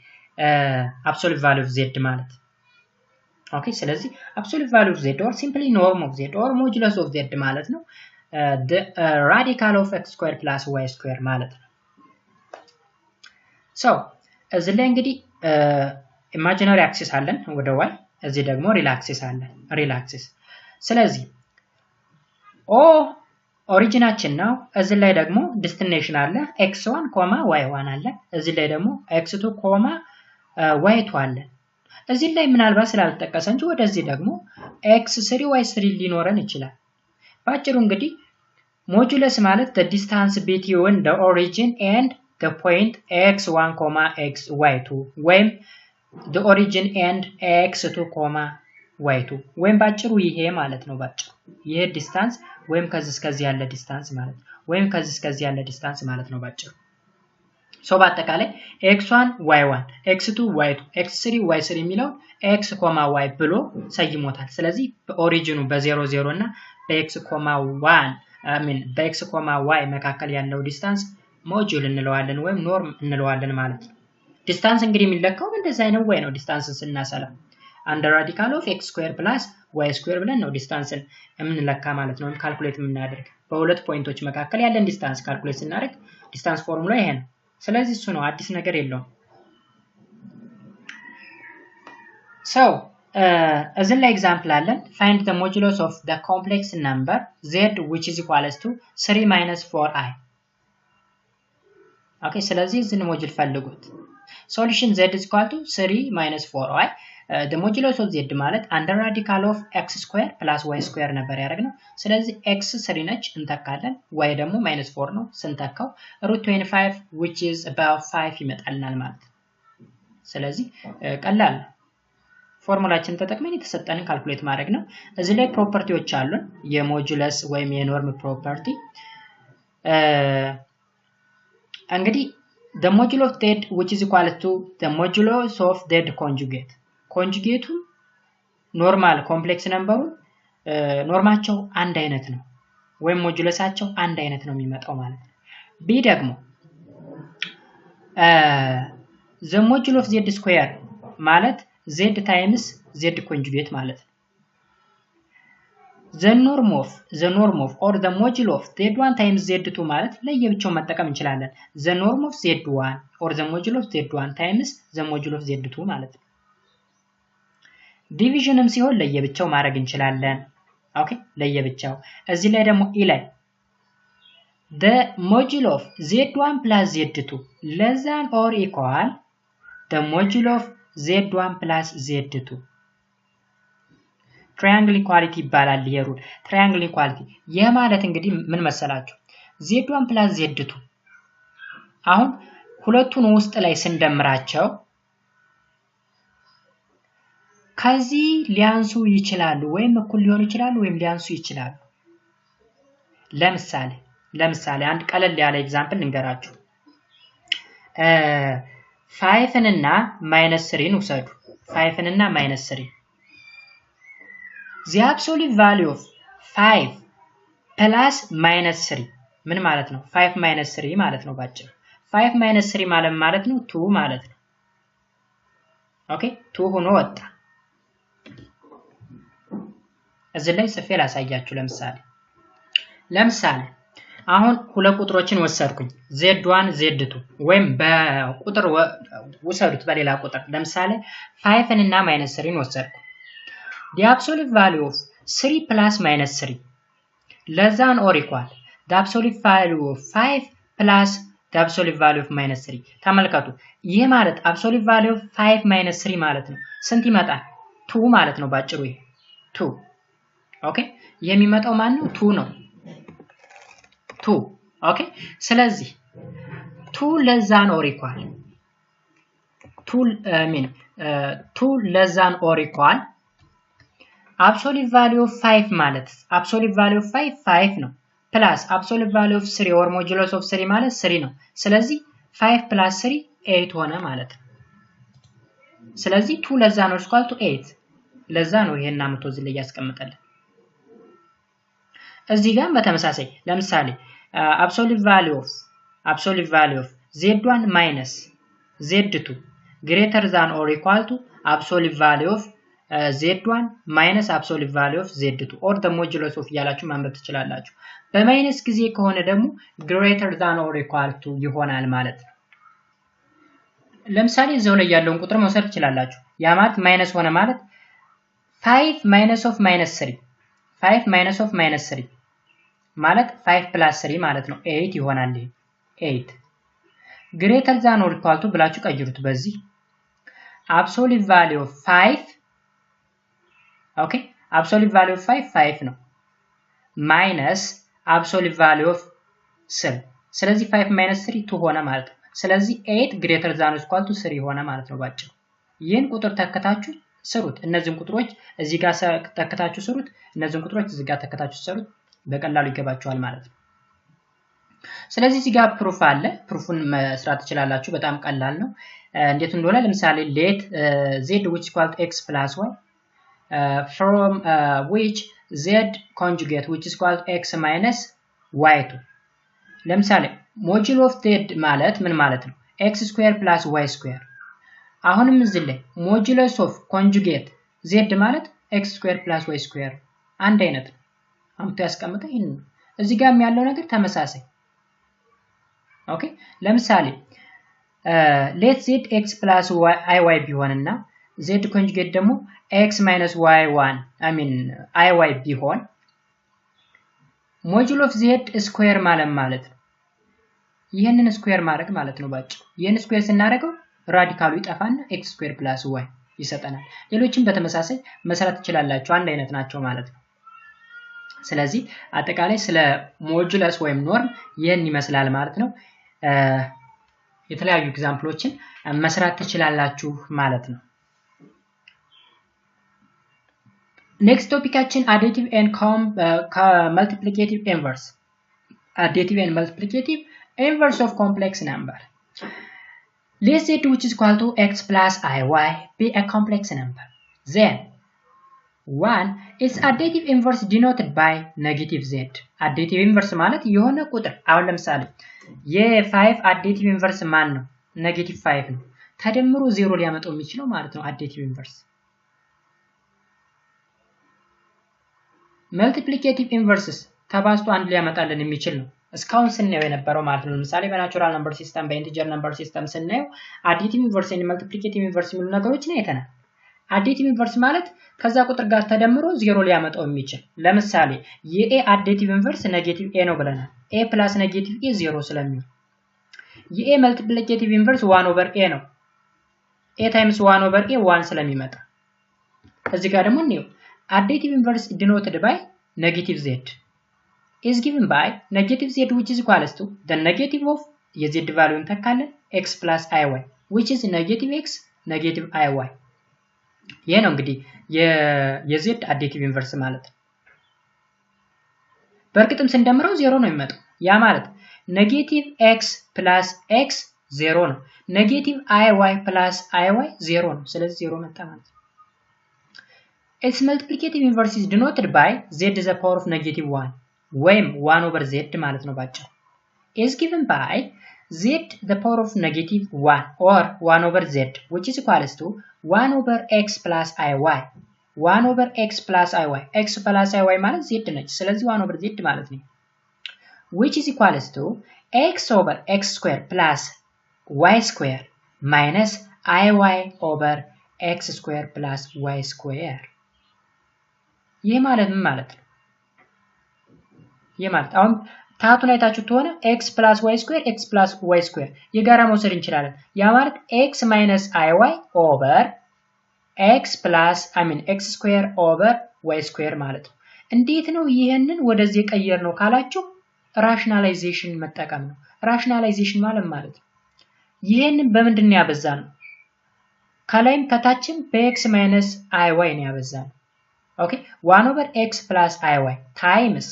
absolute value of z ማለት። ኦኬ ስለዚህ absolute value of z or simply norm of z or modulus of z ማለት ነው the radical of x square plus y square ማለት ነው። so እዚህ ላይ እንግዲህ ኢማጂነሪ አክሲስ አለን ወደ y እዚህ ደግሞ ሪል አክሲስ አለን ሪል አክሲስ። ስለዚህ ኦሪጂናችን ነው። እዚህ ላይ ደግሞ ዴስቲኔሽን አለ x1, y1 አለ። እዚህ ላይ ደግሞ x2, y2 አለ። እዚህ ላይ ምናልባት ስላልተጠቀሰ እንጂ ወደዚህ ደግሞ x3 y3 ሊኖረን ይችላል። ባጭሩ እንግዲህ ሞጁለስ ማለት the distance between the origin and the point x1, y2 ወይም the origin and x2, y2 ወይም ባጭሩ ይሄ ማለት ነው። ባጭሩ ይሄ ዲስታንስ ወይም ከዚህ እስከዚህ ያለ ዲስታንስ ማለት ወይም ከዚህ እስከዚህ ያለ ዲስታንስ ማለት ነው ባጭሩ። ሶ በአጠቃላይ x1 y1 x2 y2 x3 y3 የሚለው x, y ብሎ ሰይሞታል። ስለዚህ በኦሪጂኑ በ00 እና በx, 1 በx, y መካከል ያለው ዲስታንስ ሞጁል እንለዋለን ወይም ኖርም እንለዋለን ማለት ነው። ዲስታንስ እንግዲህ የሚለካው እንደዚህ አይነት ወይ ነው። ዲስታንስን ስናሰላ under radical of x square plus y square ብለን ነው ዲስታንስን የምንለካ ማለት ነው። ካልኩሌት የምናደርግ በሁለት ፖይንቶች መካከል ያለን ዲስታንስ ካልኩሌት ስናደርግ ዲስታንስ ፎርሙላ ይሄ ነው። ስለዚህ እሱ ነው አዲስ ነገር የለውም። so as an example አለን find the modulus of the complex number z which is equals to 3 minus 4i. okay ስለዚህ እዚህን ሞጁል ፈልጉት። solution z is equal to 3 minus 4i. the modulus of z ማለት under radical of x square plus y square ነበር ያደረግነው። ስለዚህ x 3 ነች እንተካለን y ደግሞ -4 ነው ስንተካው √25 which is about 5 ይመጣልናል ማለት ነው። ስለዚህ ቀላል ፎርሙላችን ተጠቅመን የተሰጠንን ካልኩሌት ማድረግ ነው። እዚህ ላይ ፕሮፐርቲዎች አሉን የሞጁለስ ወይም የኖርም ፕሮፐርቲ። እንግዲህ the modulo of z which is equal to the modulus of z conjugate. Conjugate normal complex number ኖርማቸው አንድ አይነት ነው ወይም ሞጁለሳቸው አንድ አይነት ነው የሚመጣው ማለት ነው። b ደግሞ the modulo of z square ማለት z times z conjugate ማለት ነው። the norm of or the modulo of z1 times z2 ማለት ለየብቻው መጠቀም እንችላለን። the norm of z1 or the modulo of z1 times the modulo of z2 ማለት ነው። ዲቪዥንም ሲሆን ለየብቻው ማድረግ እንችላለን። ኦኬ ለየብቻው እዚህ ላይ ደግሞ e ላይ the modulo of z1 plus z2 less than or equal the modulo of z1 plus z2 triangle equality ይባላል የሩል triangle equality የማለት እንግዲህ ምን መሰላችሁ z1 plus z2 አሁን ሁለቱን ውስጥ ላይ ስንደምራቸው ከዚህ ሊያንሱ ይችላሉ ወይም እኩል ሊሆኑ ይችላሉ ወይም ሊያንሱ ይችላሉ። ለምሳሌ አንድ ቀለል ያለ ኤግዛምፕል እንገራችሁ 5 እና -3 ውሰዱ 5 እና -3 the absolute value of 5 plus -3 ምን ማለት ነው 5 -3 ማለት ነው ባጭሩ 5 -3 ማለት ነው 2 ማለት ነው። ኦኬ 2 ሆኖ ወጣ። እዚህ ላይ ጽፌ ላሳያችሁ ለምሳሌ አሁን ሁለት ቁጥሮችን ወሰድኩኝ z1 z2 ወይም በቁጥር ወሰዱት በሌላ ቁጥር ለምሳሌ 5 እና -3 ወሰድኩ the absolute value of 3 plus -3 less than or equal the absolute value of 5 plus the absolute value of -3 ተመልከቱ ይሄ ማለት absolute value of 5 -3 ማለት ነው ስንት ይመጣል 2 ማለት ነው ባጭሩ ይሄ 2 ኦኬ የሚመጣው ማን ነው 2 ነው 2 ኦኬ ስለዚህ 2 less than or equal 2 less than or equal absolute value of 5 ማለት absolute value of 5 ነው plus absolute value of 3 or modulus of 3 ማለት 3 ነው ስለዚህ 5 plus 3 8 ሆነ ማለት ነው ስለዚህ 2 less than or equal to 8 ለዛ ነው ይሄን አመቶ እዚህ ላይ ያስቀምጣለን እዚህ ጋር በተመሳሳይ ለምሳሌ absolute value of z1 minus z2 greater than or equal to absolute value of z1 minus absolute value of z2 or the modulus of ያላችሁ ማንበብ ትችላላችሁ በማይነስ ጊዜ ከሆነ ደግሞ greater than or equal to ይሆናል ማለት ነው ለምሳሌ እዛው ላይ ያለውን ቁጥር መውሰድ ትችላላችሁ ያ ማለት ማይነስ ሆነ ማለት 5 minus of -3 5 minus of -3 ማለት 5 plus 3 ማለት ነው 8 ይሆናል 8 greater than or equal to ብላችሁ ቀይሩት በዚህ absolute value of 5 ኦኬ absolute value of 5 ነው minus absolute value of 3 ስለዚህ 5 minus 3 2 ሆነ ማለት ነው ስለዚህ 8 greater than or equal to 3 ሆነ ማለት ነው ባጭሩ ይሄን ቁጥር ተከታችሁ ስሩት እነዚህን ቁጥሮች እዚህ ጋር ተከታችሁ ስሩት እነዚህን ቁጥሮች እዚህ ጋር ተከታችሁ ስሩት በቀላሉ ይገባችኋል ማለት ነው ስለዚህ እዚህ ጋር ፕሩፍ አለ ፕሩፉን መስራት ትችላላችሁ በጣም ቀላል ነው እንዴት እንደሆነ ለምሳሌ let z which equal to x plus y from which z conjugate which is equal to x minus y2 ለምሳሌ modulo of z ማለት ምን ማለት ነው x square plus y square አሁንም እዚህ ላይ modulus of conjugate z ማለት x square plus y square አንድ አይነት ነው አምጡ ያስቀምጠ ይሄን እዚህ ጋር ያለው ነገር ተመሳሳይ ኦኬ ለምሳሌ let z x plus y ቢሆንና z conjugate ደግሞ x minus y1 iy ቢሆን modulo of z square ማለት ነው ይሄንን ስኩዌር ማድረግ ማለት ነው ባጭ ይሄን ስኩዌር ስናደርገው ራዲካሉ ይጠፋና x square plus y ይሰጠናል ሌሎችም በተመሳሳይ መስራት ይችላልላችሁ አንድ አይነት ናቸው ማለት ነው ስለዚህ አጠቃላይ ስለ ሞጁለስ ወይም ኖርም ይሄን ይመስላል ማለት ነው የተለያዩ ኤግዛምፕሎችን መስራት ትችላላችሁ ማለት ነው ኔክስት ቶፒካችን additive and multiplicative inverse additive and multiplicative inverse of complex number let z which is equal to x plus iy be a complex number. Then 1 is additive inverse denoted by negative z. additive inverse ማለት የሆነ ቁጥር አሁን ለምሳሌ የ5 additive inverse ማን ነው? negative 5 ነው። ተደምሮ 0 ሊያመጣው የሚችለው ማለት ነው additive inverse። multiplicative inverses ተባዝቶ አንድ ሊያመጣልን የሚችል ነው። እስካሁን ስናየው የነበረው ማለት ነው። ለምሳሌ በናቹራል ነምበር ሲስተም በኢንቲጀር ነምበር ሲስተም ስናየው additive inverse እና multiplicative inverse የሚሉ ነገሮችን አይተናል። additive inverse ማለት ከዛ ቁጥር ጋር ተደምሮ 0 ሊያመጣው የሚችል ለምሳሌ የa additive inverse negative a ነው ብለናል። a plus negative a 0 ስለሚሆን የa multiplicative inverse 1 over a ነው። a times 1 over a 1 ስለሚመጣ እዚህ ጋር ደግሞ እንየው additive inverse denoted by negative z is given by negative z which is equals to the negative of የz value እንተካለን x plus iy which is negative x negative iy ይሄ ነው እንግዲህ የz additive inverse ማለት ነው። በእርግጥም ስንደምረው 0 ነው የሚመጣው። ያ ማለት negative x plus x 0 ነው። negative iy plus iy 0 ነው። ስለዚህ 0 መጣ ማለት ነው። its multiplicative inverse is denoted by z to the power of negative 1 ወይም 1 over z ማለት ነው ባጭሩ is given by z to the power of negative 1 or 1 over z which is equals to 1 over x plus iy 1 over x plus iy x plus iy ማለት z ነች ስለዚህ 1 over z ማለት ነው which is equals to x over x square plus y square minus iy over x square plus y square ይሄ ማለት ምን ማለት ነው? ይሄ ማለት አሁን ታቱን አይታችሁ ተሆነ x plus y square x plus y square የጋራ መውሰድ እንችላለን። ያ ማለት x minus iy over x plus x square over y square ማለት ነው። እንዴት ነው ይሄንን ወደዚህ ቀየር ነው ካላችሁ ራሽናላይዜሽን መጠቀም ነው። ራሽናላይዜሽን ማለት ነው ይሄንን በምንድን ነው ያበዛነው? ከላይም ከታችም በx minus iy ነው ያበዛነው። Okay, 1 over x plus iy times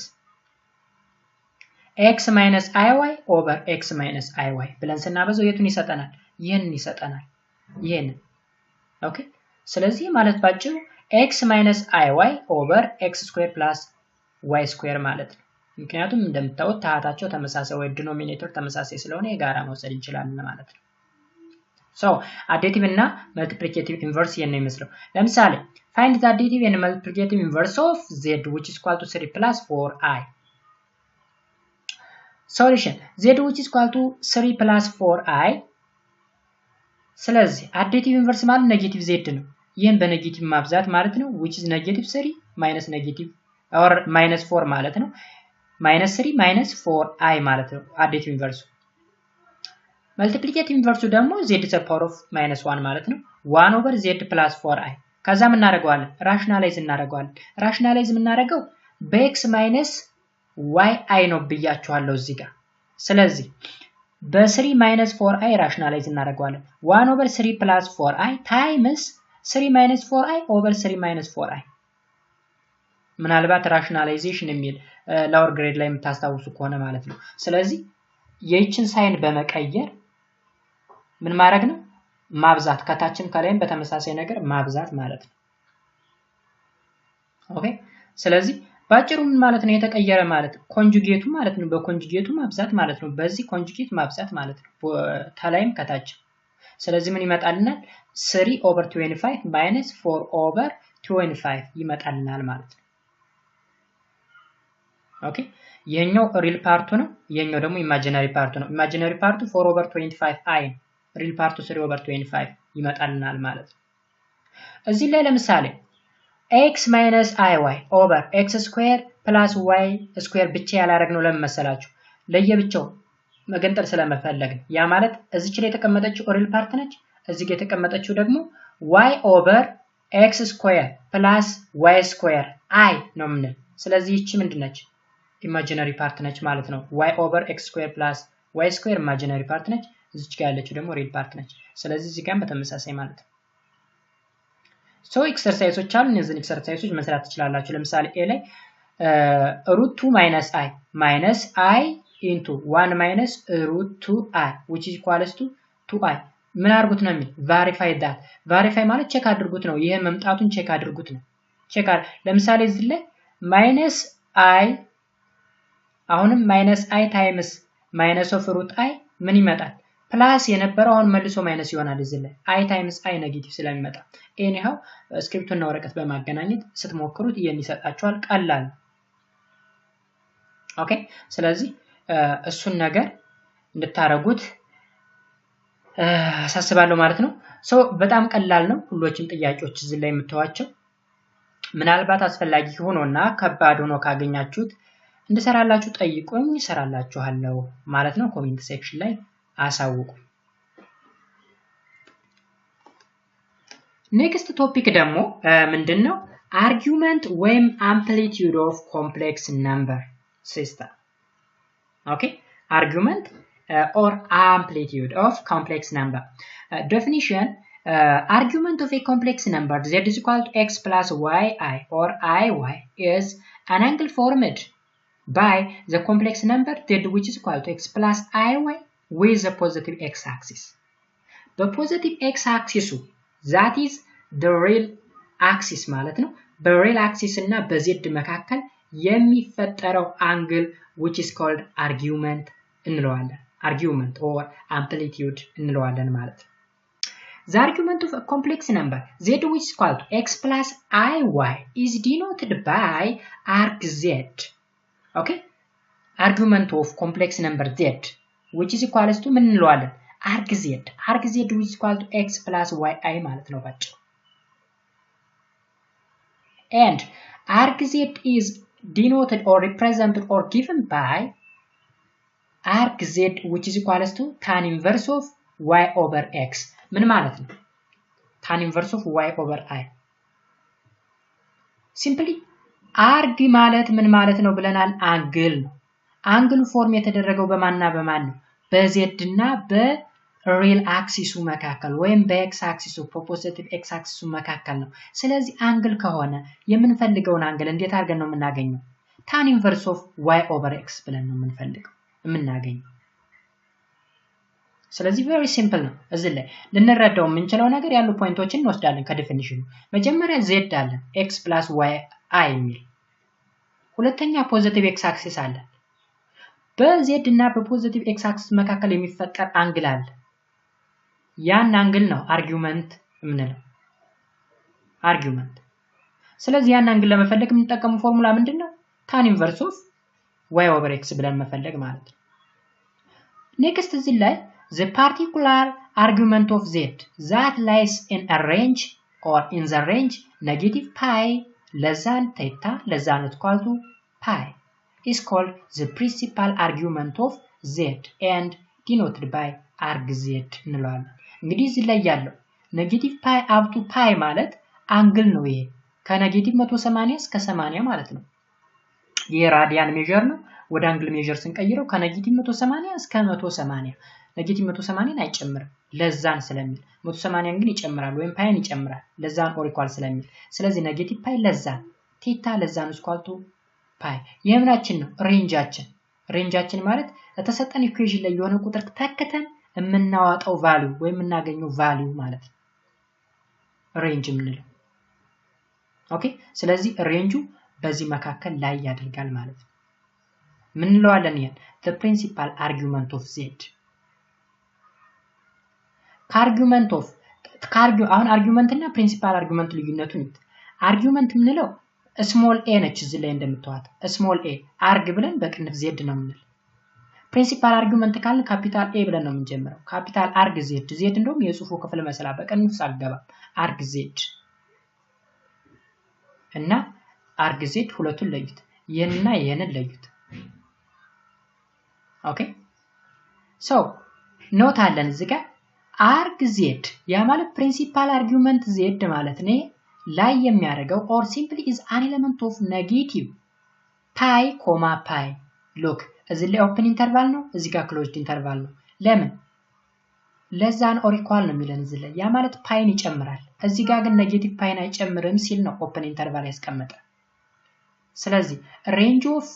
x minus iy over x minus iy ብለን ስናበዛው የቱን ይሰጠናል? ይሄንን ይሰጠናል። ይሄንን okay ስለዚህ ማለት ባጭሩ x minus iy over x square plus y square ማለት ነው። ምክንያቱም እንደምታውቁት ታሃታቸው ተመሳሳይ ወይ ዲኖሚኔተር ተመሳሳይ ስለሆነ የጋራ መውሰድ እንችላለን ማለት ነው። so additive እና multiplicative inverse የነ ይመስለው ለምሳሌ find the additive and multiplicative inverse of z which is equal to 3 plus 4i solution z which is equal to 3 plus 4i ስለዚህ additive inverse ማለት negative z ነው ይሄን በኔጌቲቭ ማብዛት ማለት ነው which is negative 3 minus negative or minus 4 ማለት ነው minus 3 minus 4i ማለት ነው additive inverse multiplicative inverse ደግሞ z to the power of minus 1 ማለት ነው 1 over z plus 4i ከዛ ምን እናደርገዋለን ራሽናላይዝ እናደርገዋለን ራሽናላይዝ የምናደርገው በx minus yi ነው ብያችኋለሁ እዚህ ጋር ስለዚህ በ3 minus 4i ራሽናላይዝ እናደርገዋለን 1 over 3 plus 4i times 3 minus 4i over 3 minus 4i ምናልባት ራሽናላይዜሽን የሚል ላወር ግሬድ ላይ የምታስታውሱ ከሆነ ማለት ነው ስለዚህ የእችን ሳይን በመቀየር ምን ማድረግ ነው ማብዛት ከታችም ከላይም በተመሳሳይ ነገር ማብዛት ማለት ነው ኦኬ ስለዚህ ባጭሩ ምን ማለት ነው የተቀየረ ማለት ኮንጁጌቱ ማለት ነው በኮንጁጌቱ ማብዛት ማለት ነው በዚህ ኮንጁጌት ማብዛት ማለት ነው ከላይም ከታችም ስለዚህ ምን ይመጣልናል 3 over 25 minus 4 over 25 ይመጣልናል ማለት ነው ኦኬ የኛው ሪል ፓርቱ ነው የኛው ደግሞ ኢማጂነሪ ፓርቱ ነው ኢማጂነሪ ፓርቱ 4 over 25i ሪል ፓርቱ 3 over 25 ይመጣልናል ማለት ነው እዚህ ላይ ለምሳሌ x minus iy over x square plus y square ብቻ ያላረግነው ለምን መሰላችሁ ለየብቻው መገንጠል ስለመፈለግ ያ ማለት እዚች ላይ የተቀመጠችው ሪል ፓርት ነች እዚህ ጋር የተቀመጠችው ደግሞ y over x square plus y square i ነው ምን ስለዚህ እቺ ምንድነች ኢማጂነሪ ፓርት ነች ማለት ነው y over x square plus y square ኢማጂነሪ ፓርት ነች እዚች ጋር ያለችው ደግሞ ሪል ፓርት ነች ስለዚህ እዚህ ጋር በተመሳሳይ ማለት ነው ሶ ኤክሰርሳይሶች አሉ እነዚህን ኤክሰርሳይሶች መስራት ትችላላችሁ ለምሳሌ a ላይ √2 minus i minus i into 1 minus √2i which is equals to 2i ምን አድርጉት ነው የሚል verify that verify ማለት ቼክ አድርጉት ነው ይሄ መምጣቱን ቼክ አድርጉት ነው ቼክ ለምሳሌ እዚህ ላይ minus I አሁንም minus I times minus of root I ምን ይመጣል ፕላስ የነበረው አሁን መልሶ ማይነስ ይሆናል እዚህ ላይ I times I ኔጌቲቭ ስለሚመጣ anyhow ስክሪፕቱና ወረቀት በማገናኘት ስትሞክሩት የሚሰጣችኋል ቀላል ኦኬ ስለዚህ እሱን ነገር እንድታረጉት አሳስባለሁ ማለት ነው ሶ በጣም ቀላል ነው ሁሎችም ጥያቄዎች እዚህ ላይ የምትዋቸው ምናልባት አስፈላጊ ሆኖና ከባድ ሆኖ ካገኛችሁት እንድሰራላችሁ ጠይቁኝ እሰራላችኋለሁ ማለት ነው ኮሜንት ሴክሽን ላይ አሳውቁ ኔክስት ቶፒክ ደግሞ ምንድነው argument ወይም amplitude of complex number system okay argument or amplitude of complex number definition argument of a complex number z is equal to x plus yi or iy is an angle formed by the complex number z which is equal to x plus iy with the positive x-axis. The positive x-axis that is the real axis ማለት ነው በreal axis እና በz መካከል የሚፈጠረው angle which is called argument እንለዋለን argument or amplitude እንለዋለን ማለት ነው The argument of a complex number z which is equal to x plus iy is denoted by arg z. Okay? Argument of complex number z which is equal to ምን እንለዋለን arg z which is equal to x plus yi ማለት ነው ባጭሩ and arg z is denoted or represented or given by arg z which is equal to tan inverse of y over x ምን ማለት ነው tan inverse of y over I simply arg ማለት ምን ማለት ነው ብለናል አንግል ነው አንግሉ ፎርም የተደረገው በማንና በማን ነው በz እና በሪል አክሲሱ መካከል ወይም በx አክሲሱ ፖዚቲቭ x አክሲሱ መካከል ነው ስለዚህ አንግል ከሆነ የምንፈልገውን አንግል እንዴት አድርገን ነው የምናገኘው tan inverse of y over x ብለን ነው የምንፈልገው የምናገኘው ስለዚህ very simple ነው እዚህ ላይ ልንረዳው የምንችለው ነገር ያሉ ፖይንቶችን እንወስዳለን ከዲፊኒሽኑ መጀመሪያ z አለ x plus y I የሚል ሁለተኛ ፖዚቲቭ x አክሲስ አለ በz እና በፖዚቲቭ x አክሲስ መካከል የሚፈጠር አንግል አለ ያን አንግል ነው አርጊውመንት የምንለው አርጊውመንት ስለዚህ ያን አንግል ለመፈለግ የምንጠቀመው ፎርሙላ ምንድነው tan inverse of y over x ብለን መፈለግ ማለት ነው ኔክስት እዚህ ላይ the particular argument of z that lies in a range or in the range negative pi less than theta less than or equal to pi is called the principal argument of z and denoted by arg z እንለዋለን እንግዲህ እዚህ ላይ ያለው negative pi up to pi ማለት አንግል ነው ይሄ ከኔጌቲቭ 180 እስከ 80 ማለት ነው የራዲያን ሜዠር ነው ወደ አንግል ሜዠር ስንቀይረው ከኔጌቲቭ 180 እስከ 180 ኔጌቲቭ 180 አይጨምርም ለዛን ስለሚል 180 ግን ይጨምራል ወይም ፓይን ይጨምራል ለዛን ኦር ኢኳል ስለሚል ስለዚህ ኔጌቲቭ ፓይ ለዛን ቴታ ለዛን ኢኳል ቱ ፓይ የምናችን ነው ሬንጃችን ማለት ተሰጠን ኢኩዌሽን ላይ የሆነ ቁጥር ተከተን የምናዋጣው ቫልዩ ወይም የምናገኘው ቫልዩ ማለት ነው ሬንጅ ምንለው ኦኬ ስለዚህ ሬንጁ በዚህ መካከል ላይ ያደርጋል ማለት ነው ምን እንለዋለን ይሄን the principal argument of z argument of አሁን argument እና principal argument ልዩነቱን argument ምንለው small a ነች እዚህ ላይ እንደምታዩት small a arg ብለን በቅንፍ z ነው ምንል principal argument ካልን capital A ብለን ነው የምንጀምረው capital arg z እንደውም የጽሁፉ ክፍል መስላ በቅንፍ ሳልገባ arg z እና arg z ሁለቱን ለዩት የነና የነን ለዩት ኦኬ so ኖት አለን እዚህ ጋር arg z ያ ማለት principal argument z ማለት ነው ላይ የሚያደርገው or simply is an element of negative pi, pi look እዚህ ላይ open interval ነው እዚህ ጋር closed interval ነው ለምን ለዛን or equal ነው የሚለን እዚህ ላይ ያ ማለት ፓይን ይጨምራል እዚህ ጋር ግን ኔጌቲቭ ፓይን አይጨምርም ሲል ነው open interval ያስቀመጠ ስለዚህ range of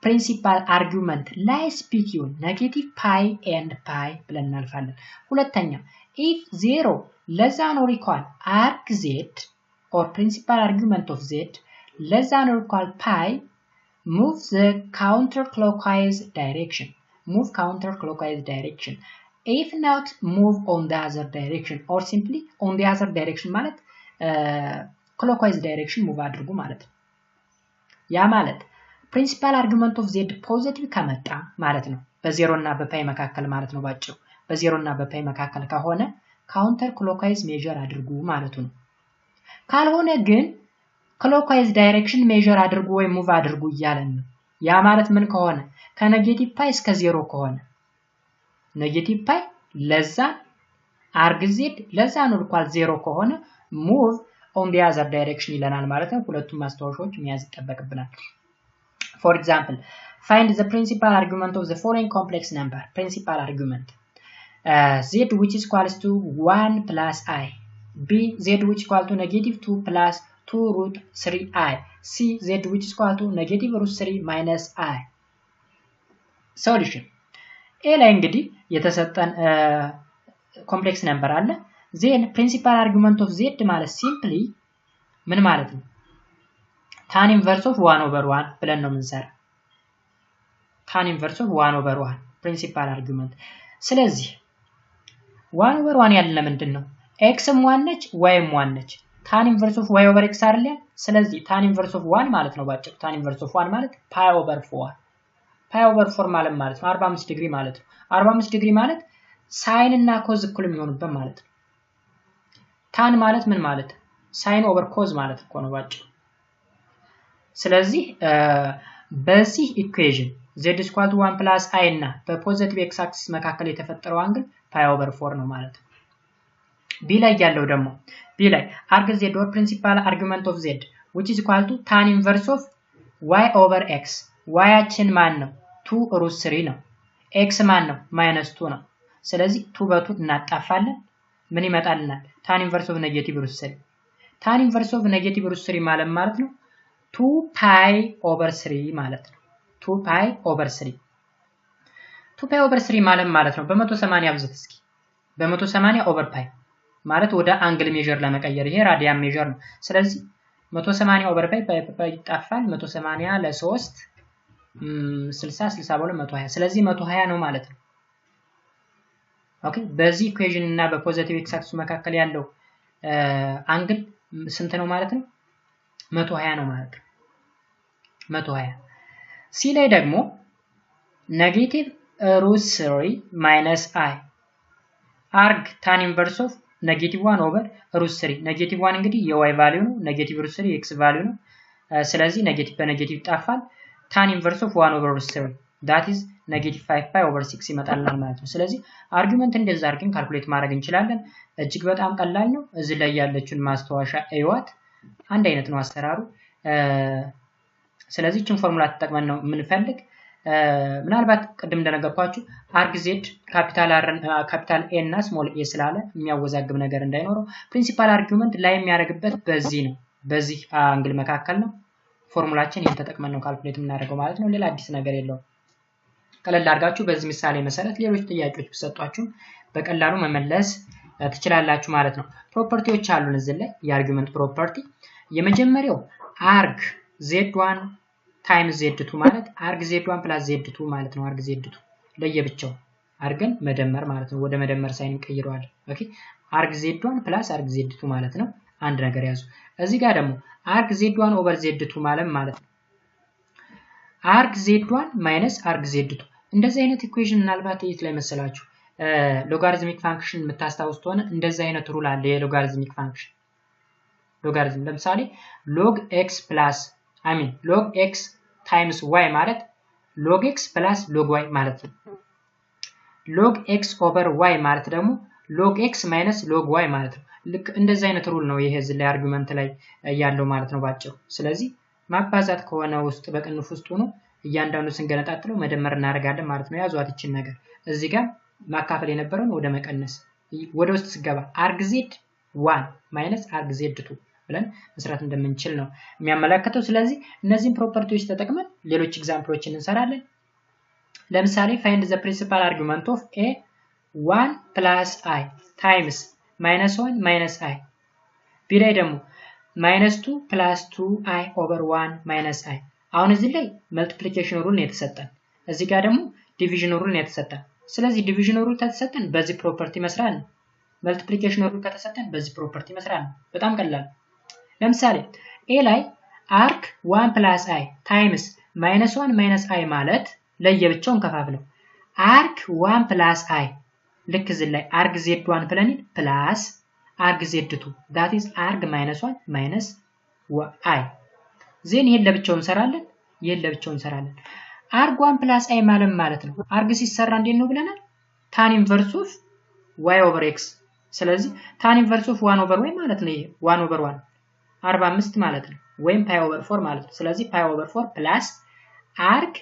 principal argument lies between negative pi and pi ብለን እናልፋለን። ሁለተኛ if 0 less than or equal arg z or principal argument of z less than or equal pi, move the counterclockwise direction. Move counterclockwise direction. If not, move on the other direction or simply on the other direction ማለት clockwise direction move አድርጉ ማለት ነው። ያ ማለት principal argument of z positive ከመጣ ማለት ነው በ0 እና በፓይ መካከል ማለት ነው ባጭሩ በ0 እና በፓይ መካከል ከሆነ counterclockwise measure አድርጉ ማለት ነው። ካልሆነ ግን clockwise direction measure አድርጉ ወይ move አድርጉ ይያለን ነው። ያ ማለት ምን ከሆነ ከኔጌቲቭ ፓይ እስከ 0 ከሆነ ኔጌቲቭ ፓይ ለዛ arg z ለዛ ነው ኳል 0 ከሆነ move on the other direction ይለናል ማለት ነው። ሁለቱም ማስተዋወሾች መያዝ ይጠበቅብናል። For example, find the principal argument of the following complex number. Principal argument z which is equals to 1 plus I, b z which is equal to negative 2 plus 2 root 3i, c z which is equal to negative root 3 minus I. Solution a ላይ እንግዲህ የተሰጠን ኮምፕሌክስ ነምበር አለ then principal argument of z ማለት simply ምን ማለት ነው tan inverse of 1 over 1 ብለን ነው የምንሰራ tan inverse of 1 over 1 principal argument ስለዚህ 1 over 1 ያለ ምንድነው x ም 1 ነች y ም 1 ነች tan inverse of y over x አይደል ስለዚህ tan inverse of 1 ማለት ነው ባጭሩ tan inverse of 1 ማለት pi over 4 pi over 4 ማለት ነው 45 ዲግሪ ማለት ነው 45 ዲግሪ ማለት sin እና cos እኩል የሚሆኑበት ማለት ነው tan ማለት ምን ማለት sin over cos ማለት እኮ ነው ባጭሩ ስለዚህ በዚህ ኢኩዌሽን z is equal to 1 plus I እና በፖዚቲቭ x አክሲስ መካከል የተፈጠረው አንግል pi over 4 ነው ማለት ነው b ላይ ያለው ደግሞ b ላይ arg z or principal argument of z which is equal to tan inverse of y over x y አችን ማን ነው 2 root 3 ነው x ማን ነው -2 ነው ስለዚህ 2 በ2 እናጣፋለን ምን ይመጣልናል tan inverse of negative root 3 tan inverse of negative root 3 ማለት ነው 2 pi over 3 ማለት ነው 2 pi over 3 2 pi over 3 ማለት ነው በ180 አብዙት እስኪ በ180 over pi ማለት ወደ አንግል ሜዠር ለመቀየር ይሄ ራዲያን ሜዠር ነው ስለዚህ 180 over pi ይጣፋል 180 ለ3 60 62 120 ስለዚህ 120 ነው ማለት ነው ኦኬ በዚህ ኢኩዌሽን እና በፖዚቲቭ ኤክስ አክሲስ መካከል ያለው አንግል ስንት ነው ማለት ነው 120 ነው ማለት ነው 120 ሲ ላይ ደግሞ negative root 3 minus I arg tan inverse of negative 1 over root 3 negative 1 እንግዲህ የy ቫልዩ ነው negative root 3 የx ቫልዩ ነው ስለዚህ negative በኔጌቲቭ ይጣፋል tan inverse of 1 over root 3 that is negative 5 pi over 6 ይመጣልናል ማለት ነው ስለዚህ አርጉመንት እንደዛ አድርገን ካልኩሌት ማድረግ እንችላለን እጅግ በጣም ቀላል ነው እዚህ ላይ ያለችውን ማስተዋሻ አይዋት አንድ አይነት ነው አሰራሩ ስለዚህ እቺን ፎርሙላ ተጠቅመን ነው የምንፈልግ ምናልባት ቅድም እንደነገርኳችሁ arg z ካፒታል r ካፒታል a እና ስሞል a ስላለ የሚያወዛግብ ነገር እንዳይኖረው ፕሪንሲፓል አርጉመንት ላይ የሚያደርግበት በዚህ ነው በዚህ አንግል መካከል ነው ፎርሙላችን ይሄን ተጠቅመን ነው ካልኩሌት የምናደርገው ማለት ነው ሌላ አዲስ ነገር የለውም ቀለል አድርጋችሁ በዚህ ምሳሌ መሰረት ሌሎች ጥያቄዎች ቢሰጧችሁ በቀላሉ መመለስ ትችላላችሁ ማለት ነው ፕሮፐርቲዎች አሉን እዚህ ላይ የአርጉመንት ፕሮፐርቲ የመጀመሪያው arg z1 times z2 ማለት arg z1 plus z2 ማለት ነው arg z2 ለየብቻው አርገን መደመር ማለት ነው ወደ መደመር ሳይን እንቀይረዋለን ኦኬ arg z1 plus arg z2 ማለት ነው አንድ ነገር ያዙ እዚህ ጋር ደግሞ arg z1 over z2 ማለት ነው arg z1 minus arg z2 እንደዚህ አይነት ኢኩዌሽን ምናልባት እይት ላይ መሰላችሁ ሎጋሪዝሚክ ፋንክሽን የምታስታውሱት ሆነ እንደዚህ አይነት ሩል አለ የሎጋሪዝሚክ ፋንክሽን ሎጋሪዝም ለምሳሌ log x plus log x times y ማለት log x plus log y ማለት ነው log x over y ማለት ደግሞ log x minus log y ማለት ነው ልክ እንደዚህ አይነት ሩል ነው ይሄ እዚህ ላይ አርጉመንት ላይ ያለው ማለት ነው ባጭሩ ስለዚህ ማባዛት ከሆነ ውስጥ በቅንፍ ውስጥ ሆኖ እያንዳንዱ ስንገነጣጥለው መደመር እናደርጋለን ማለት ነው ያዟት እቺን ነገር እዚህ ጋር ማካፈል የነበረው ወደ መቀነስ ወደ ውስጥ ሲገባ arg z 1 minus arg z 2 ብለን መስራት እንደምንችል ነው የሚያመለክተው። ስለዚህ እነዚህን ፕሮፐርቲዎች ተጠቅመን ሌሎች ኤግዛምፕሎችን እንሰራለን። ለምሳሌ find the principal argument of a 1 plus I times -1 minus I b ላይ ደግሞ -2 plus 2I over 1 minus I። አሁን እዚህ ላይ መልቲፕሊኬሽን ሩል ነው የተሰጠን፣ እዚህ ጋር ደግሞ ዲቪዥን ሩል ነው የተሰጠን። ስለዚህ ዲቪዥን ሩል ከተሰጠን በዚህ ፕሮፐርቲ መስራት ነው። መልቲፕሊኬሽን ሩል ከተሰጠን በዚህ ፕሮፐርቲ መስራት ነው። በጣም ቀላል። ለምሳሌ a ላይ arc 1 plus I times -1 minus I ማለት ለየብቻውን ከፋፍለው arc 1 plus I ልክ እዚህ ላይ arc z1 ብለን plus arc z2 that is arc -1 minus I ዜን ይሄን ለብቻው እንሰራለን፣ ይሄን ለብቻው እንሰራለን። arc 1 plus I ማለት ነው arc ሲሰራ እንዴት ነው ብለናል? tan inverse of y over x። ስለዚህ tan inverse of 1 over y ማለት ነው ይሄ 1 over 1 45 ማለት ነው ወይም pi over 4 ማለት ነው። ስለዚህ pi over 4 plus arc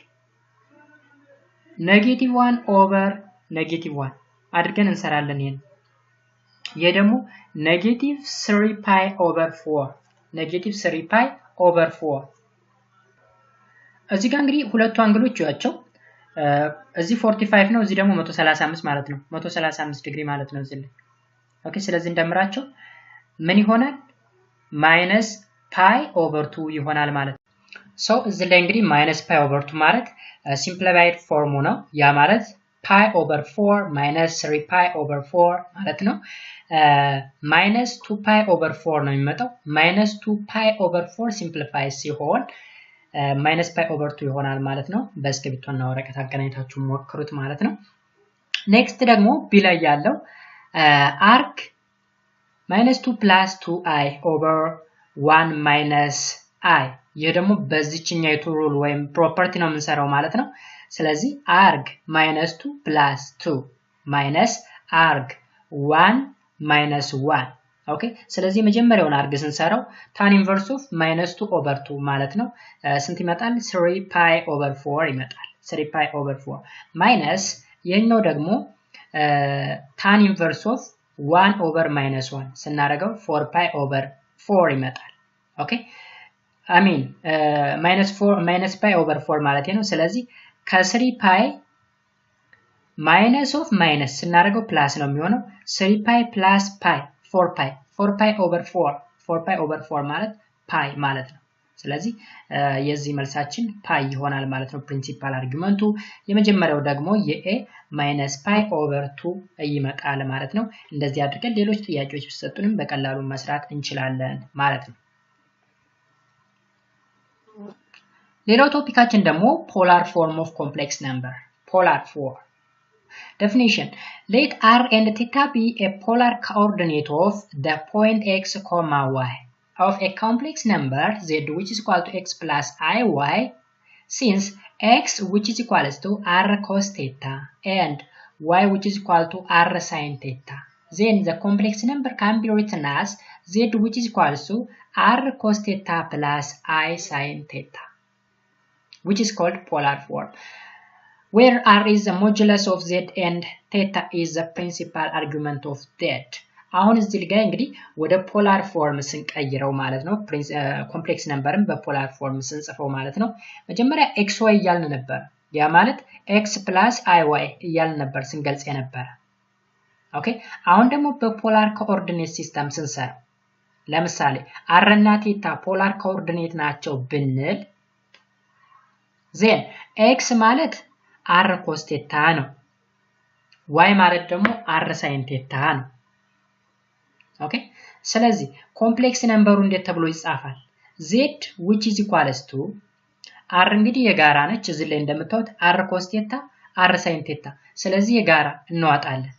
-1 over -1 አድርገን እንሰራለን። ይሄ ደግሞ -3 pi over 4 -3 pi over 4። እዚህ ጋር እንግዲህ ሁለቱ አንግሎች ያቸው እዚህ 45 ነው፣ እዚህ ደግሞ 135 ማለት ነው። 135 ዲግሪ ማለት ነው እዚህ ላይ። ኦኬ ስለዚህ እንደምራቸው ምን ይሆናል? -pi over 2 ይሆናል ማለት ነው። ሶ እዚህ ላይ እንግዲህ -pi over 2 ማለት simplified form ነው። ያ ማለት pi over 4 -3 pi over 4 ማለት ነው። -2 pi over 4 ነው የሚመጣው። -2 pi over 4 ሲምፕሊፋይ ሲሆን -pi over 2 ይሆናል ማለት ነው። በእስክሪብቶና ወረቀት አገናኝታችሁ ሞክሩት ማለት ነው። ኔክስት ደግሞ ቢ ላይ ያለው arc -2 plus 2I over 1 minus I። ይሄ ደግሞ በዚህኛው ሩል ወይም ፕሮፐርቲ ነው የምንሰራው ማለት ነው። ስለዚህ arg -2 plus 2 minus arg 1 minus 1 ኦኬ። ስለዚህ መጀመሪያውን arg ስንሰራው tan inverse of -2 over 2 ማለት ነው ስንት ይመጣል? 3 pi over 4 ይመጣል። 3 pi over 4 minus የኛው ደግሞ tan inverse of 1 over -1 ስናደርገው 4 pi over 4 ይመጣል። ኦኬ minus pi over 4 ማለት ነው። ስለዚህ ከ3 pi minus of minus ስናደርገው ፕላስ ነው የሚሆነው 3 pi plus pi 4 pi over 4 ማለት pi ማለት ነው። ስለዚህ የዚህ መልሳችን pi ይሆናል ማለት ነው ፕሪንሲፓል አርጊመንቱ። የመጀመሪያው ደግሞ የኤ -pi over 2 ይመጣል ማለት ነው። እንደዚህ አድርገን ሌሎች ጥያቄዎች ቢሰጡንም በቀላሉ መስራት እንችላለን ማለት ነው። ሌላው ቶፒካችን ደግሞ polar form of complex number polar form definition. Let r and theta be a polar coordinate of the point x, y of a complex number z which is equal to x plus iy, since x which is equal to r cos theta and y which is equal to r sin theta. Then the complex number can be written as z which is equal to r cos theta plus I sin theta, which is called polar form, where r is the modulus of z and theta is the principal argument of that. አሁን እዚህ ጋር እንግዲህ ወደ ፖላር ፎርም ስንቀይረው ማለት ነው ኮምፕሌክስ ነምበርን በፖላር ፎርም ስንጽፈው ማለት ነው መጀመሪያ xy እያልን ነበር። ያ ማለት x plus iy እያልን ነበር ስንገልጽ የነበረ። ኦኬ አሁን ደግሞ በፖላር ኮኦርዲኔት ሲስተም ስንሰራ ለምሳሌ r እና ቴታ ፖላር ኮኦርዲኔት ናቸው ብንል ዜን x ማለት r cos theta ነው፣ y ማለት ደግሞ r sin theta ነው። ኦኬ ስለዚህ ኮምፕሌክስ ነምበሩ እንዴት ተብሎ ይጻፋል? z which is equals to r እንግዲህ የጋራ ነች እዚህ ላይ እንደምታዩት r cos theta r sin theta። ስለዚህ የጋራ እናዋጣለን።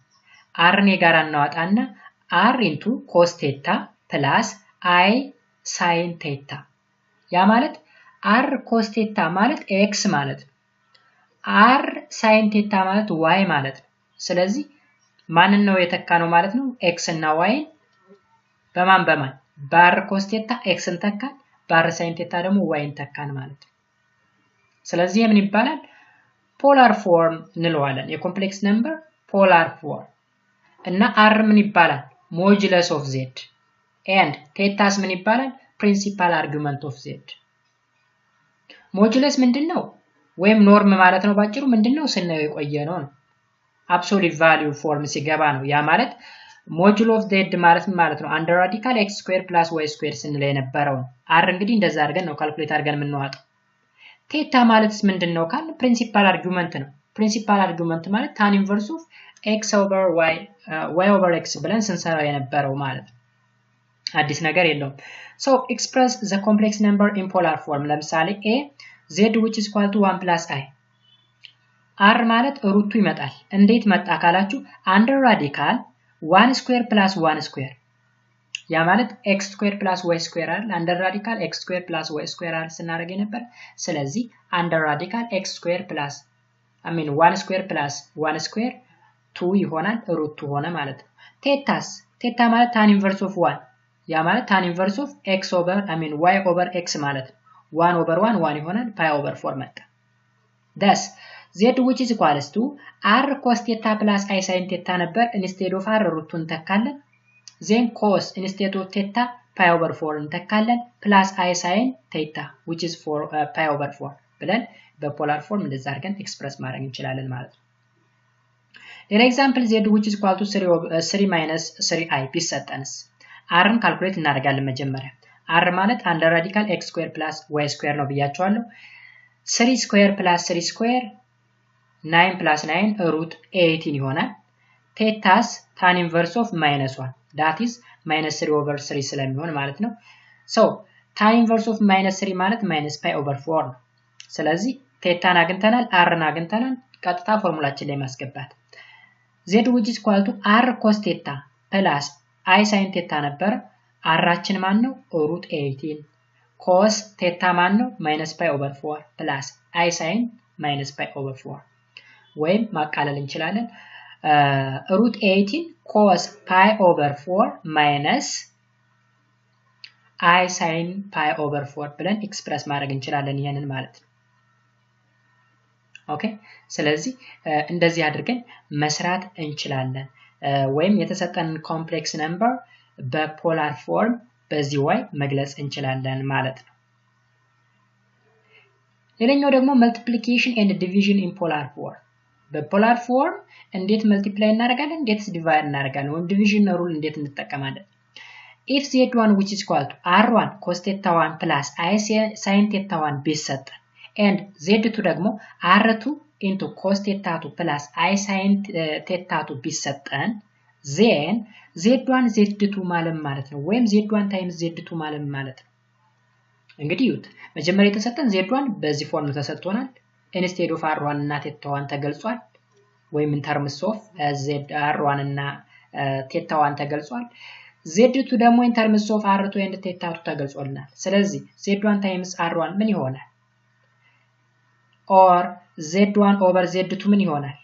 r ን የጋራ እናዋጣና r into cos theta plus I sin theta። ያ ማለት r cos theta ማለት x ማለት ነው፣ r sin theta ማለት y ማለት ነው። ስለዚህ ማንን ነው የተካነው ማለት ነው? x እና y በማን bar cos theta x ን ተካን፣ bar sin theta ደግሞ y ን ተካን ማለት ነው። ስለዚህ ምን ይባላል? ፖላር ፎርም እንለዋለን። የኮምፕሌክስ ነምበር ፖላር ፎርም እና r ምን ይባላል? ሞጁለስ ኦፍ z and ቴታስ ምን ይባላል? principal argument of z ሞጁለስ ምንድነው ወይም ኖርም ማለት ነው ባጭሩ ምንድነው ስናየው የቆየ ነው absolute value form ሲገባ ነው ያ ማለት ሞጁል ኦፍ z ማለት ነው አንደር ራዲካል x ስኩዌር ፕላስ y ስኩዌር ስንል የነበረው r እንግዲህ እንደዛ አድርገን ነው ካልኩሌት አድርገን የምንዋጣው ቴታ ማለትስ ምንድነው ካል ፕሪንሲፓል አርጉመንት ነው ፕሪንሲፓል አርጉመንት ማለት tan inverse of x over y y over x ብለን ስንሰራው የነበረው ማለት አዲስ ነገር የለውም so express the complex number in polar form ለምሳሌ a z which is equal to 1 plus I r ማለት ሩቱ ይመጣል እንዴት መጣ ካላችሁ አንደር ራዲካል 1 ስኩዌር ፕላስ 1 ስኩዌር ያ ማለት x ስኩዌር ፕላስ y ስኩዌር አይደል አንደር ራዲካል x ስኩዌር ፕላስ y ስኩዌር አይደል ስናደርግ ነበር ስለዚህ አንደር ራዲካል x ስኩዌር ፕላስ I mean 1 ስኩዌር ፕላስ 1 ስኩዌር 2 ይሆናል ሩቱ ሆነ ማለት ነው ቴታስ ቴታ ማለት tan inverse of 1 ያ ማለት tan inverse of x over I mean y over x ማለት ነው 1 over 1 1 ይሆናል pi over 4 መጣ thus z which is equals to r cos theta plus I sin theta ነበር instead of r ሩቱን ተካለን then cos instead of theta pi over 4 እንተካለን plus I sin theta which is 4 pi over 4 ብለን በፖላር ፎርም እንደዛ አድርገን ኤክስፕረስ ማድረግ እንችላለን ማለት ነው ሌላ ኤግዛምፕል z which is equal to 3 minus 3i ቢሰጠንስ r ን ካልኩሌት እናደርጋለን መጀመሪያ r ማለት አንደር ራዲካል x ስኩዌር ፕላስ y ስኩዌር ነው ብያቸዋለሁ 3 ስኩዌር ፕላስ 3 ስኩዌር 9 plus 9 root 18 ይሆናል ቴታስ tan inverse of -1 that is -3 over 3 ስለሚሆን ማለት ነው so tan inverse of -3 ማለት -pi over 4 ነው ስለዚህ ቴታን አግኝተናል rን አግኝተናል ቀጥታ ፎርሙላችን ላይ ማስገባት z which is equal to r cos theta plus I sin theta ነበር rአችን ማን ነው root 18 cos theta ማን ነው -pi over 4 plus I sin -pi over 4 ወይም ማቃለል እንችላለን root 18 cos pi over 4 minus I sin pi over 4 ብለን ኤክስፕረስ ማድረግ እንችላለን ይሄንን ማለት ነው ኦኬ ስለዚህ እንደዚህ አድርገን መስራት እንችላለን ወይም የተሰጠን ኮምፕሌክስ ነምበር በፖላር ፎርም በዚህ way መግለጽ እንችላለን ማለት ነው ሌላኛው ደግሞ multiplication and division in polar form በፖላር ፎርም እንዴት መልቲፕላይ እናደርጋለን እንዴትስ ዲቫይድ እናደርጋለን ወይም ዲቪዥን ሩል እንዴት እንጠቀማለን if z1 which is equal to r1 cos theta 1 plus I sin theta 1 ቢሰጠን and z2 ደግሞ r2 into cos theta 2 plus I sin theta 2 ቢሰጠን then z1 z2 ማለት ነው ወይም z1 times z2 ማለት ነው እንግዲህ ይሁት መጀመሪያ የተሰጠን z1 በዚህ ፎርም ተሰጥቶናል instead of r1 እና theta 1 ተገልጿል ወይም in terms of r1 እና theta 1 ተገልጿል z2 ደግሞ in terms of r2 and theta 2 ተገልጿልናል ስለዚህ z1 times r1 ምን ይሆናል or z1 over z2 ምን ይሆናል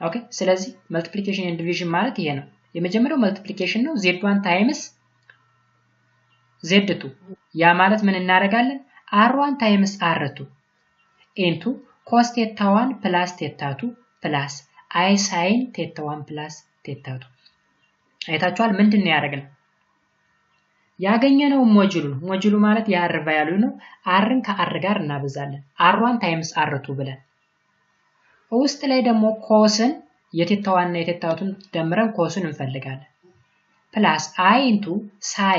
ኦኬ ስለዚህ multiplication and division ማለት ይሄ ነው የመጀመሪያው multiplication ነው z1 times z2 ያ ማለት ምን እናደርጋለን r1 times r2 into cos theta 1 plus theta 2 plus I sin theta 1 plus theta 2 አይታችኋል ምንድነው ያደረግነው ያገኘነው ሞጁሉ ማለት የr ቫልዩ ነው rን ከr ጋር እናበዛለን r1 times r2 ብለን ውስጥ ላይ ደግሞ ኮስን የቴታ 1 እና የቴታ 2 ደምረን ኮስን እንፈልጋለን plus I into psi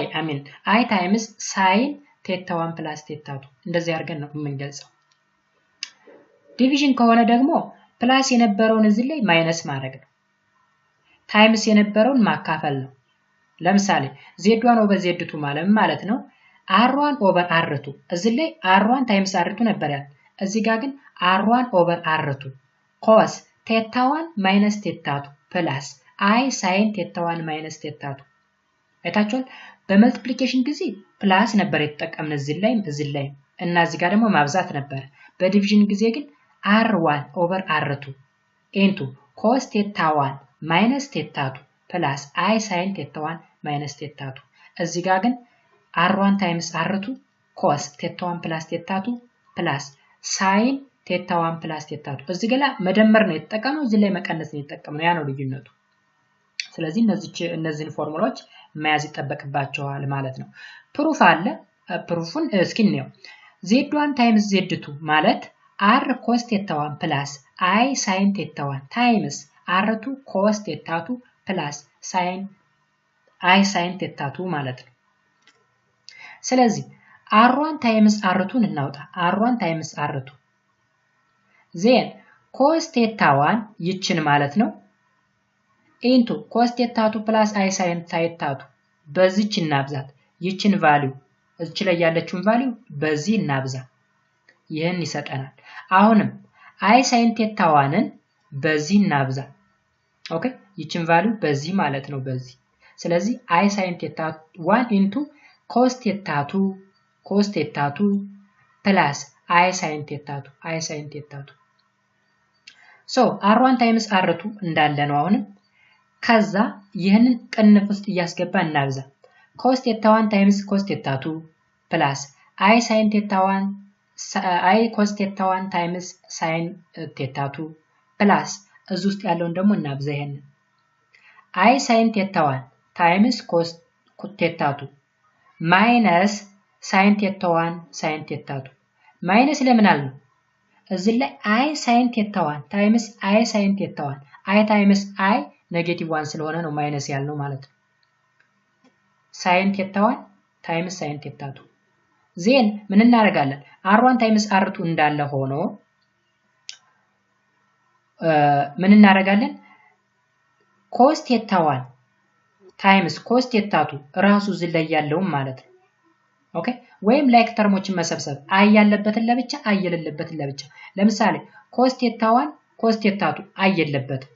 I times sin theta 1 plus theta 2 እንደዚህ አድርገን ነው የምንገልጸው ዲቪዥን ከሆነ ደግሞ ፕላስ የነበረውን እዚህ ላይ ማይነስ ማድረግ ነው ታይምስ የነበረውን ማካፈል ነው ለምሳሌ z1 over z2 ማለት ነው r1 over r2 እዚህ ላይ r1 times r2 ነበር ያል እዚህ ጋር ግን r1 over r2 cos theta 1 minus theta 2 plus I sin theta 1 minus theta 2 አይታችኋል በመልቲፕሊኬሽን ጊዜ ፕላስ ነበር የተጠቀምን እዚህ ላይ እና እዚህ ጋር ደግሞ ማብዛት ነበር በዲቪዥን ጊዜ ግን r1 over r2 into cos theta 1 minus theta 2 plus I sin theta 1 minus theta 2 እዚህ ጋር ግን r1 times r2 cos theta 1 plus theta 2 plus sin theta 1 plus theta 2 እዚህ ጋር መደመር ነው የተጠቀመው እዚህ ላይ መቀነስ ነው የተጠቀመው ያ ነው ልዩነቱ ስለዚህ እነዚህን ፎርሙላዎች መያዝ ይጠበቅባቸዋል ማለት ነው። ፕሩፍ አለ። ፕሩፉን እስኪ እንየው። z1 ታይምስ z2 ማለት r cos theta 1 ፕላስ i sin theta 1 ታይምስ r2 cos theta 2 ፕላስ i sin theta 2 ማለት ነው። ስለዚህ r1 ታይምስ r2 እናውጣ። r1 ታይምስ r2 ዜን cos theta 1 ይችን ማለት ነው ኢንቱ cos theta 2 ፕላስ i sin theta 2 በዚህች እናብዛት። ይችን ቫልዩ እዚች ላይ ያለችውን ቫልዩ በዚህ እናብዛ። ይሄን ይሰጠናል። አሁንም i sin theta 1ን በዚህ እናብዛ። ኦኬ ይችን ቫልዩ በዚህ ማለት ነው በዚህ። ስለዚህ i sin theta 1 ኢንቱ cos theta 2 ፕላስ i sin theta 2 ሶ r1 ታይምስ r2 እንዳለ ነው። አሁንም ከዛ ይሄንን ቅንፍ ውስጥ እያስገባ እናብዛ። cos theta 1 ታይምስ cos theta 2 ፕላስ i sin theta 1 i cos theta 1 ታይምስ sin theta 2 ፕላስ እዚህ ውስጥ ያለውን ደግሞ እናብዛ። ይሄንን i sin theta 1 ታይምስ cos theta 2 ማይነስ sin theta 1 sin theta 2 ማይነስ ለምን አለ? እዚህ ላይ i sin theta 1 ታይምስ i sin theta 1 i ታይምስ i ኔጌቲቭ 1 ስለሆነ ነው ማይነስ ያልነው ማለት ነው። sin theta 1 ታይምስ sin theta 2 ዜን ምን እናደርጋለን? r1 ታይምስ r2 እንዳለ ሆኖ ምን እናደርጋለን? cos theta 1 ታይምስ cos theta 2 ራሱ እዚህ ላይ ያለው ማለት ነው። ኦኬ ወይም ላይክ ተርሞችን መሰብሰብ i ያለበትን ለብቻ i የሌለበትን ለብቻ። ለምሳሌ cos theta 1 cos theta 2 i የለበትም።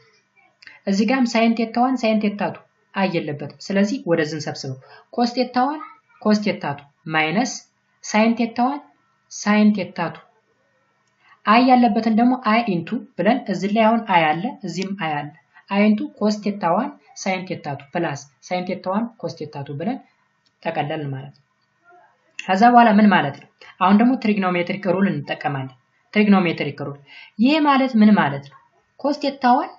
እዚህ ጋርም sin theta 1 sin theta 2 i የለበትም። ስለዚህ ወደዚህ እንሰብስበው። cos theta 1 cos theta 2 ማይነስ sin theta 1 sin theta 2 i ያለበትን ደግሞ i ኢንቱ ብለን እዚህ ላይ አሁን i አለ እዚህም i አለ i ኢንቱ cos theta 1 sin theta 2 ፕላስ sin theta 1 cos theta 2 ብለን ተቀለልን ማለት ነው። ከዛ በኋላ ምን ማለት ነው? አሁን ደግሞ ትሪግኖሜትሪክ ሩል እንጠቀማለን። ትሪግኖሜትሪክ ሩል ይሄ ማለት ምን ማለት ነው? cos theta 1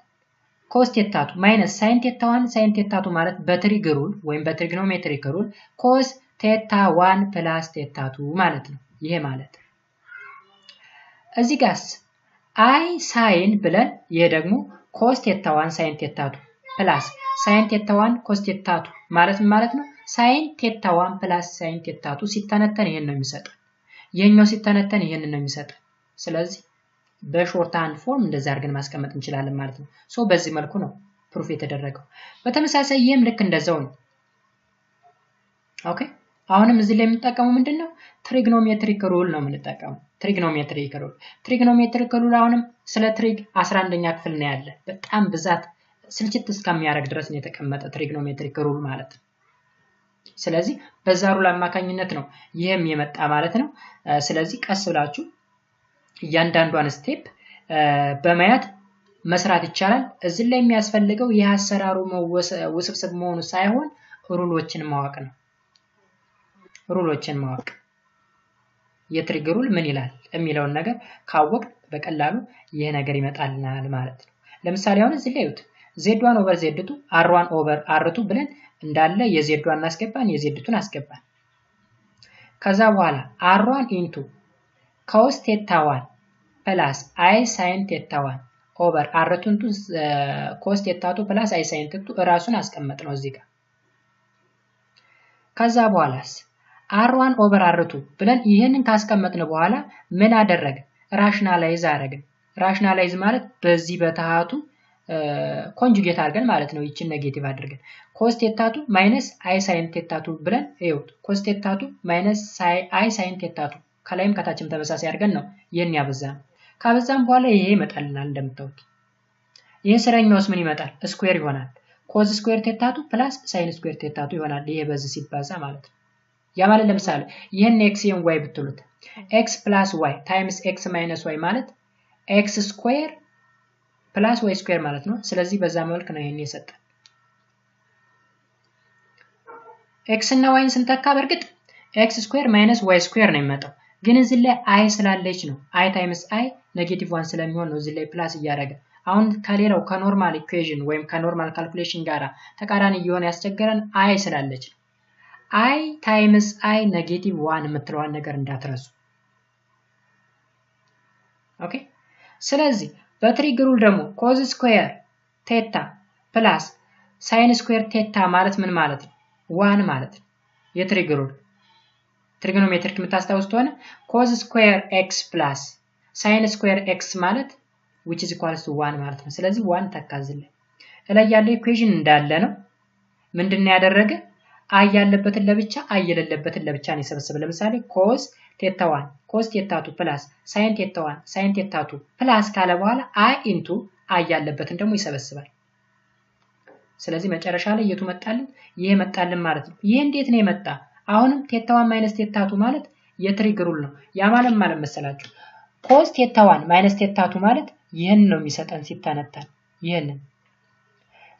cos theta 2 ማይነስ sin theta 1 sin theta 2 ማለት በትሪግ ሩል ወይም በትሪግኖሜትሪክ ሩል cos theta 1 ፕላስ theta 2 ማለት ነው። ይሄ ማለት እዚህ ጋርስ i sin ብለን ይሄ ደግሞ cos theta 1 sin theta 2 ፕላስ sin theta 1 cos theta 2 ማለት ምን ማለት ነው? sin theta 1 ፕላስ sin theta 2 ሲተነተን ይሄን ነው የሚሰጠው። የኛው ሲተነተን ይሄን ነው የሚሰጠው። ስለዚህ በሾርት ሃንድ ፎርም እንደዛ አድርገን ማስቀመጥ እንችላለን ማለት ነው። ሶ በዚህ መልኩ ነው ፕሩፍ የተደረገው። በተመሳሳይ ይሄም ልክ እንደዛው ነው። ኦኬ አሁንም እዚህ ላይ የምንጠቀመው ምንድነው? ትሪግኖሜትሪክ ሩል ነው የምንጠቀመው። ትሪግኖሜትሪክ ሩል አሁንም ስለ ትሪግ 11ኛ ክፍል ነው ያለ። በጣም ብዛት ስልችት እስከሚያደርግ ድረስ ነው የተቀመጠ ትሪግኖሜትሪክ ሩል ማለት ነው። ስለዚህ በዛ ሩል አማካኝነት ነው ይሄም የመጣ ማለት ነው። ስለዚህ ቀስ ብላችሁ እያንዳንዷን ስቴፕ በማየት መስራት ይቻላል። እዚህ ላይ የሚያስፈልገው የአሰራሩ ውስብስብ መሆኑ ሳይሆን ሩሎችን ማወቅ ነው። ሩሎችን ማወቅ የትሪግ ሩል ምን ይላል የሚለውን ነገር ካወቅ በቀላሉ ይሄ ነገር ይመጣልናል ማለት ነው። ለምሳሌ አሁን እዚህ ላይ ይዩት z1 ኦቨር z2 r1 ኦቨር r2 ብለን እንዳለ የz1 እናስገባን የz2ን አስገባን። ከዛ በኋላ r1 ኢንቱ cos theta 1 ፕላስ i sin theta 1 ኦቨር r2 ኢንቱ cos theta 2 ፕላስ i sin theta 2 ራሱን አስቀመጥ ነው እዚህ ጋር። ከዛ በኋላስ r1 ኦቨር r2 ብለን ይሄንን ካስቀመጥን በኋላ ምን አደረገ? ራሽናላይዝ አደረግን። ራሽናላይዝ ማለት በዚህ በታሃቱ ኮንጁጌት አድርገን ማለት ነው። ይችን ኔጌቲቭ አድርገን cos theta 2 ማይነስ i sin theta 2 ብለን እዩት። cos theta 2 ማይነስ i sin theta 2 ከላይም ከታችም ተመሳሳይ አድርገን ነው ይሄን ያበዛን። ካበዛን በኋላ ይሄ ይመጣልናል እንደምታውቁት። ይሄ ስረኛውስ ምን ይመጣል? ስኩዌር ይሆናል። cos ስኩዌር theta 2 ፕላስ sin ስኩዌር theta 2 ይሆናል። ይሄ በዚህ ሲባዛ ማለት ነው። ያ ማለት ለምሳሌ ይሄን x እና y ብትሉት x + y ታይምስ x - y ማለት x ስኩዌር ፕላስ y ስኩዌር ማለት ነው። ስለዚህ በዛ መልኩ ነው ይሄን የሰጠን። x እና y ን ስንተካ በርግጥ x ስኩዌር ማይነስ y ስኩዌር ነው የሚመጣው። ግን እዚህ ላይ i ስላለች ነው i ታይምስ i ኔጌቲቭ 1 ስለሚሆን ነው እዚህ ላይ ፕላስ እያደረገ አሁን ከሌላው ከኖርማል ኢኩዌሽን ወይም ከኖርማል ካልኩሌሽን ጋራ ተቃራኒ እየሆነ ያስቸገረን አይ ስላለች አይ ታይምስ አይ ኔጌቲቭ 1 የምትለዋን ነገር እንዳትረሱ። ኦኬ ስለዚህ በትሪግ ሩል ደግሞ ኮዝ ስኩዌር ቴታ ፕላስ ሳይን ስኩዌር ቴታ ማለት ምን ማለት ነው? 1 ማለት ነው። የትሪግ ሩል ትሪጎኖሜትሪክ የምታስታውሱት ሆነ ኮዝ ስኩዌር ኤክስ ፕላስ ሳይን ስኩዌር ኤክስ ማለት which is equals to 1 ማለት ነው። ስለዚህ 1 ተካዝልኝ እላይ ያለው ኢኩዌሽን እንዳለ ነው። ምንድነው ያደረገ አይ ያለበትን ለብቻ አይ የሌለበትን ለብቻ ነው የሰበሰበ። ለምሳሌ ኮዝ ቴታ 1 ኮዝ ቴታ 2 ፕላስ ሳይን ቴታ 1 ሳይን ቴታ 2 ፕላስ ካለ በኋላ አይ ኢንቱ አይ ያለበትን ደግሞ ይሰበስባል። ስለዚህ መጨረሻ ላይ የቱ መጣልን? ይሄ መጣልን ማለት ነው። ይሄ እንዴት ነው የመጣ? አሁንም ቴታ 1 ማይነስ ቴታ 2 ማለት የትሪግ ሩል ነው። ያ ማለት መሰላችሁ ኮዝ ቴታ 1 ማይነስ ቴታ 2 ማለት ይሄን ነው የሚሰጠን ሲተነተን ይሄንን።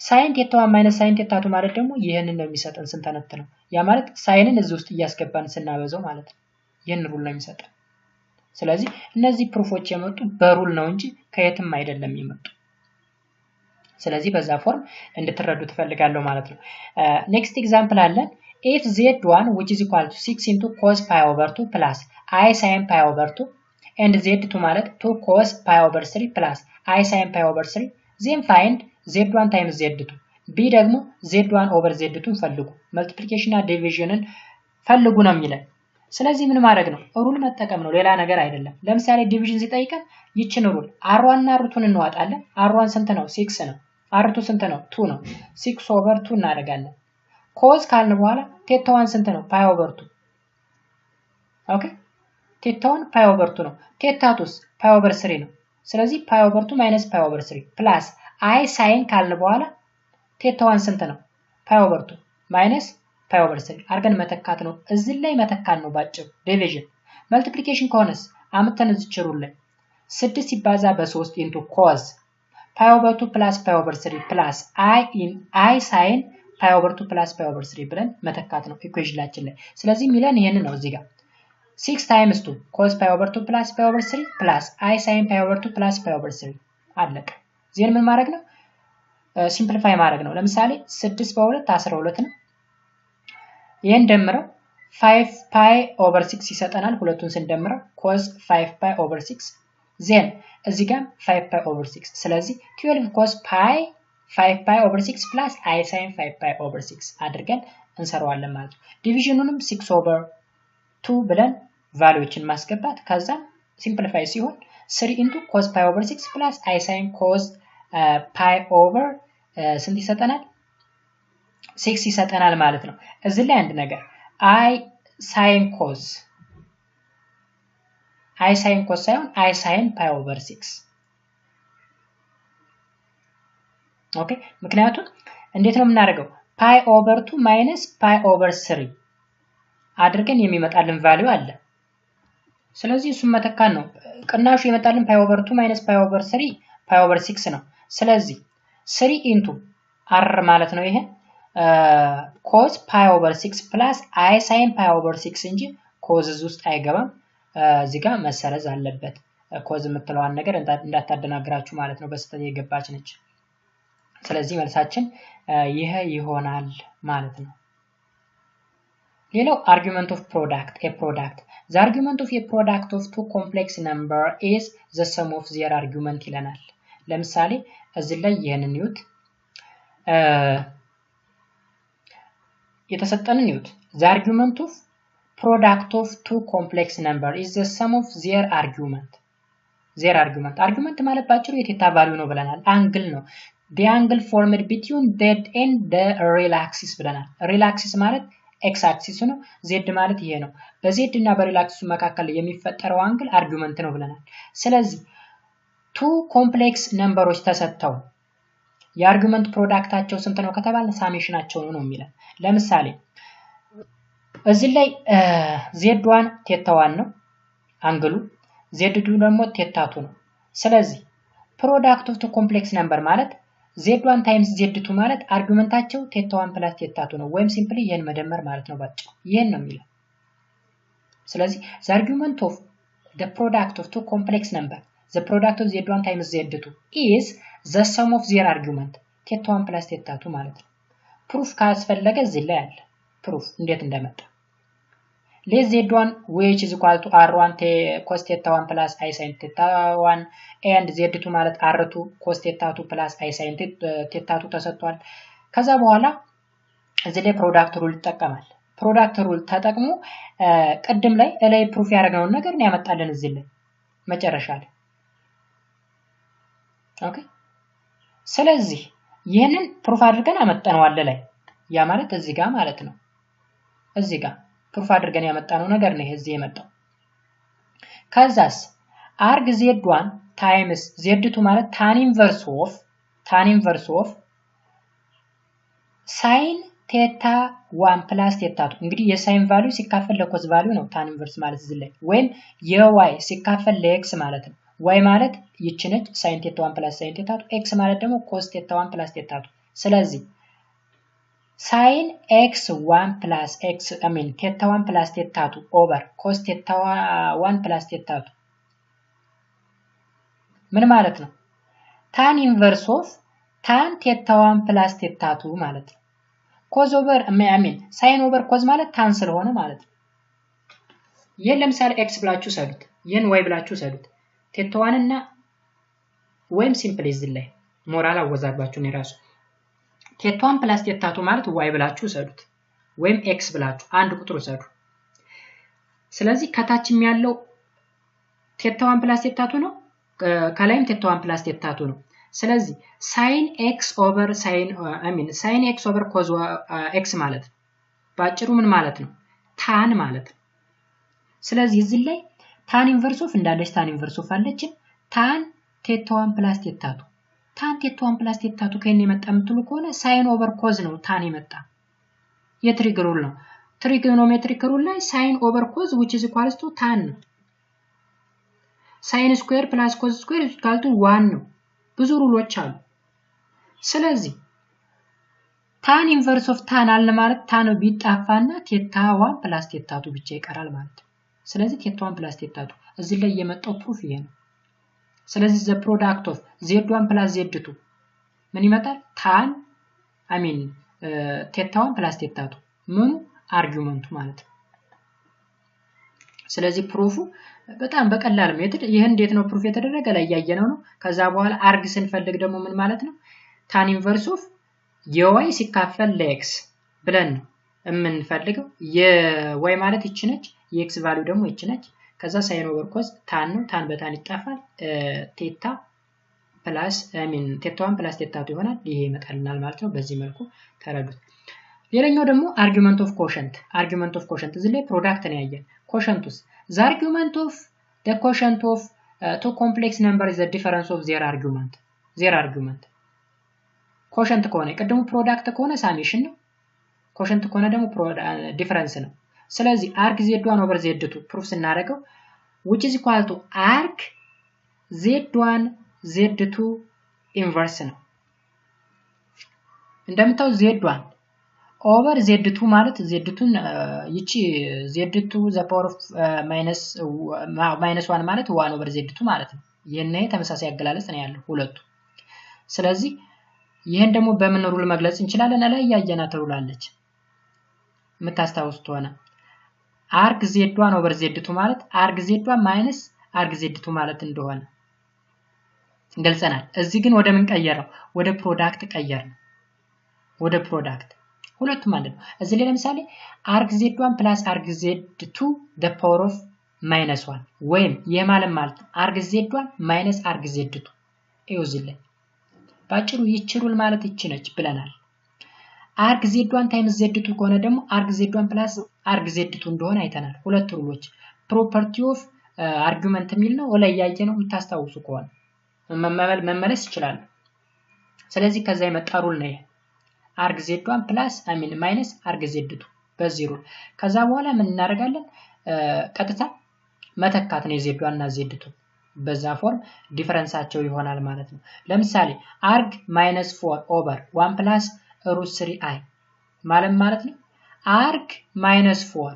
ሳይን ቴታ 1 ማይነስ ሳይን ቴታ 2 ማለት ደግሞ ይሄንን ነው የሚሰጠን ስንተነተነው። ያ ማለት ሳይንን እዚህ ውስጥ እያስገባን ስናበዛው ማለት ነው። ይሄን ሩል ነው የሚሰጠን። ስለዚህ እነዚህ ፕሩፎች የመጡ በሩል ነው እንጂ ከየትም አይደለም የመጡ። ስለዚህ በዛ ፎርም እንድትረዱ ተፈልጋለሁ ማለት ነው። ኔክስት ኤግዛምፕል አለን if z1 which is equal to 6 into cos pi over 2 plus I sin pi over 2 and z2 ማለት 2 cos pi over 3 plus I sin pi over 3 then find z1 times z2 b ደግሞ z1 over z2 ፈልጉ multiplication እና divisionን ፈልጉ ነው የሚለን። ስለዚህ ምን ማድረግ ነው? ሩል መጠቀም ነው፣ ሌላ ነገር አይደለም። ለምሳሌ ዲቪዥን ሲጠይቀን ይችን ሩል r1 እና r2ን እንዋጣለን። r1 ስንት ነው? 6 ነው። r2 ስንት ነው? 2 ነው። 6 over 2 እናደርጋለን። ኮዝ ካልን በኋላ ቴታ 1 ስንት ነው? ፓይ ኦቨር 2 ኦኬ ቴታ 1 ፓይ ኦቨር 2 ነው። ቴታ 2 ፓይ ኦቨር 3 ነው። ስለዚህ ፓይ ኦቨር 2 ማይነስ ፓይ ኦቨር 3 ፕላስ አይ ሳይን ካልን በኋላ ቴታ 1 ስንት ነው? ፓይ ኦቨር 2 ማይነስ ፓይ ኦቨር 3 አርገን መተካት ነው። እዚህ ላይ መተካት ነው ባጭሩ። ዲቪዥን መልቲፕሊኬሽን ከሆነስ አምተን እዚህ ሩል ላይ 6 ሲባዛ በ3 ኢንቱ ኮዝ ፓይ ኦቨር 2 ፕላስ ፓይ ኦቨር 3 ፕላስ አይ ሳይን ፓይ ኦቨር 2 ፕላስ ፓይ ኦቨር 3 ብለን መተካት ነው ኢኩዌሽናችን ላይ። ስለዚህ ሚለን ይሄንን ነው እዚህ ጋር 6 ታይምስ 2 cos pi over 2 plus pi over 3 plus I sin pi over 2 plus pi over 3 አለቀ። ዜን ምን ማድረግ ነው? ሲምፕሊፋይ ማድረግ ነው። ለምሳሌ 6 በ2 12 ነው። ይሄን ደምረው 5 pi over 6 ይሰጠናል። ሁለቱን ስንደምረው cos 5 pi over 6 ዜን እዚህ ጋር 5 pi over 6 ስለዚህ 12 cos pi 5 pi over 6 plus I sin 5 pi over 6 አድርገን እንሰራዋለን ማለት ነው። ዲቪዥኑንም 6 over 2 ብለን ቫልዩዎችን ማስገባት ከዛ ሲምፕሊፋይ ሲሆን 3 into cos pi over 6 plus I sin cos pi over ስንት ይሰጠናል? 6 ይሰጠናል ማለት ነው። እዚህ ላይ አንድ ነገር I sin cos ሳይሆን I sin pi over 6 ኦኬ። ምክንያቱም እንዴት ነው የምናደርገው? pi over 2 minus pi over 3 አድርገን የሚመጣልን ቫልዩ አለ። ስለዚህ እሱን መተካን ነው። ቅናሹ የመጣልን pi over 2 minus pi over 3 pi over 6 ነው። ስለዚህ 3 into r ማለት ነው። ይሄ cos pi over 6 plus I sin pi over 6 እንጂ cos ውስጥ አይገባም። እዚህ ጋር መሰረዝ አለበት። cos የምትለዋን ነገር እንዳታደናግራችሁ ማለት ነው። በስተት የገባች ነች። ስለዚህ መልሳችን ይሄ ይሆናል ማለት ነው። ሌላው argument of product, a product. The argument of a product of two complex number is the sum of their argument ይለናል። ለምሳሌ እዚህ ላይ ይሄንን ይዩት። የተሰጠንን ይዩት። The argument of product of two complex number is the sum of their argument. Their argument. argument ማለት ባጭሩ የቴታ ቫልዩ ነው ብለናል። አንግል ነው። The angle formed between z and the real axis ብለናል። real axis ማለት x axis ነው። z ማለት ይሄ ነው። በz እና በሪል አክሲሱ መካከል የሚፈጠረው አንግል አርጉመንት ነው ብለናል። ስለዚህ two complex ነምበሮች ተሰጥተው የአርጉመንት ፕሮዳክታቸው ስንት ነው ከተባለ ሳሜሽናቸው ነው የሚለን። ለምሳሌ እዚህ ላይ z1 ቴታ1 ነው አንግሉ፣ z2 ደግሞ ቴታ2 ነው። ስለዚህ ፕሮዳክት ኦፍ two complex number ማለት z1 times z2 ማለት አርጉመንታቸው ቴታ1 plus ቴታ2 ነው። ወይም ሲምፕሊ ይሄን መደመር ማለት ነው ባጭሩ። ይሄን ነው የሚለው። ስለዚህ the argument of the product of two complex number the product of z1 times z2 is the sum of their argument theta 1 plus theta 2 ማለት ነው proof ካስፈለገ እዚህ ላይ አለ proof እንዴት እንደመጣ let z1 which is equal to r1 cos theta 1 plus I sin theta 1 and z2 ማለት r2 cos theta 2 plus I sin theta 2 ተሰጥቷል ከዛ በኋላ እዚህ ላይ ፕሮዳክት ሩል ይጠቀማል ፕሮዳክት ሩል ተጠቅሞ ቀደም ላይ ፕሩፍ ያደረገውን ነገር ነው ያመጣልን እዚህ ላይ መጨረሻ ላይ ኦኬ ስለዚህ ይሄንን ፕሩፍ አድርገን አመጣነዋል ላይ ያ ማለት እዚህ ጋር ማለት ነው እዚህ ጋር ፕሩፍ አድርገን ያመጣነው ነገር ነው እዚህ የመጣው ከዛስ arg z1 times z2 ማለት tan inverse of sin theta 1 plus theta 2 እንግዲህ የሳይን ቫልዩ ሲካፈል ለኮዝ ቫልዩ ነው tan inverse ማለት እዚህ ላይ ወይም የy ሲካፈል ለx ማለት ነው y ማለት ይቺ ነች sin theta 1 plus sin theta 2 x ማለት ደግሞ cos theta 1 plus theta 2 ስለዚህ sin x1 plus x theta 1 plus theta 2 over cos theta 1 plus theta 2 ምን ማለት ነው tan inverse of tan theta 1 plus theta 2 ማለት ነው cos over sin over cos ማለት tan ስለሆነ ማለት ነው ይሄን ለምሳሌ x ብላችሁ ሰዱት ይሄን y ብላችሁ ሰዱት theta 1 እና ወይም ሲምፕሊ እዚህ ላይ ሞራል አወዛግባችሁ ነው ራሱ theta 1 plus theta 2 ማለት y ብላችሁ ሰዱት ወይም x ብላችሁ አንድ ቁጥር ሰዱ ስለዚህ ከታችም ያለው theta 1 plus theta 2 ነው ከላይም theta 1 plus theta 2 ነው ስለዚህ sin x over sin x over cos x ማለት ነው ባጭሩ ምን ማለት ነው tan ማለት ነው ስለዚህ እዚህ ላይ tan inverse of እንዳለች tan inverse of አለች tan theta 1 plus theta 2 tan theta 1 plus theta 2 ከእኔ የመጣ ምትሉ ከሆነ sin over cos ነው tan የመጣ የትሪግ ሩል ነው ትሪጎኖሜትሪክ ሩል ላይ sin over cos which is equals to tan ነው sin square plus cos square is equal to 1 ነው ብዙ ሩሎች አሉ ስለዚህ tan inverse of tan አለ ማለት tan ቢጣፋና theta 1 plus theta 2 ብቻ ይቀራል ማለት ነው ስለዚህ theta 1 plus theta 2 እዚህ ላይ የመጣው ፕሩፍ ይሄ ነው ስለዚህ the product of z1 plus z2 ምን ይመጣል tan theta 1 plus theta 2 ምን አርጊውመንቱ ማለት ነው ስለዚህ ፕሩፉ በጣም በቀላል ሜትድ ይሄ እንዴት ነው ፕሩፍ የተደረገ ላይ ያያየነው ነው ከዛ በኋላ አርግ ስንፈልግ ደግሞ ምን ማለት ነው tan inverse of y ሲካፈል ለx ብለን ነው የምንፈልገው የy ማለት ይቺ ነች የx ቫልዩ ደግሞ ይቺ ነች ከዛ sin over cos tan ነው tan በtan ይጣፋል theta plus theta 1 plus theta 2 ይሆናል ይሄ ይመጣልናል ማለት ነው በዚህ መልኩ ተረዱት ሌላኛው ደግሞ argument of quotient እዚህ ላይ ፕሮዳክት ነው ያየን quotientus the argument of the quotient of two complex number is the difference of their argument quotient ከሆነ ቀደሙ ፕሮዳክት ከሆነ ሳሜሽን ነው quotient ከሆነ ደግሞ ዲፈረንስ ነው ስለዚህ arg z1 over z2 ፕሩፍ ስናደርገው which is equal to arg z1 z2 inverse ነው እንደምታው z1 over z2 ማለት z2 ይቺ z2 the power of minus 1 ማለት 1 over z2 ማለት ነው የነ ተመሳሳይ አገላለጽ ነው ያለው ሁለቱ ስለዚህ ይሄን ደግሞ በምን ሩል መግለጽ እንችላለን ላይ ያያና ተሩላለች መታስተውስት ሆነ arg z1 over z2 ማለት arg z1 minus arg z2 ማለት እንደሆነ ገልጸናል እዚህ ግን ወደ ምን ቀየረው ወደ ፕሮዳክት ቀየርነው ወደ ፕሮዳክት ሁለቱም ማለት ነው እዚህ ላይ ለምሳሌ arg z1 plus arg z2 the power of minus 1 ወይም የማለት arg z1 minus arg z2 እዚህ ላይ ባጭሩ ይችሩል ማለት ይችነች ብለናል arg z1 times z2 ከሆነ ደግሞ arg z1 plus arg z2 እንደሆነ አይተናል ሁለት ሩሎች property of argument የሚል ነው ላይ ያየነው የምታስተውሱ ከሆነ መመለስ ይችላል ስለዚህ ከዛ የመጣ ሩል ነው arg z1 plus minus arg z2 በዚህ ሩል ከዛ በኋላ ምን እናደርጋለን ቀጥታ መተካት ነው z1 እና z2 በዛ ፎርም ዲፈረንሳቸው ይሆናል ማለት ነው ለምሳሌ arg -4 over 1 plus root 3i ማለት ነው arg -4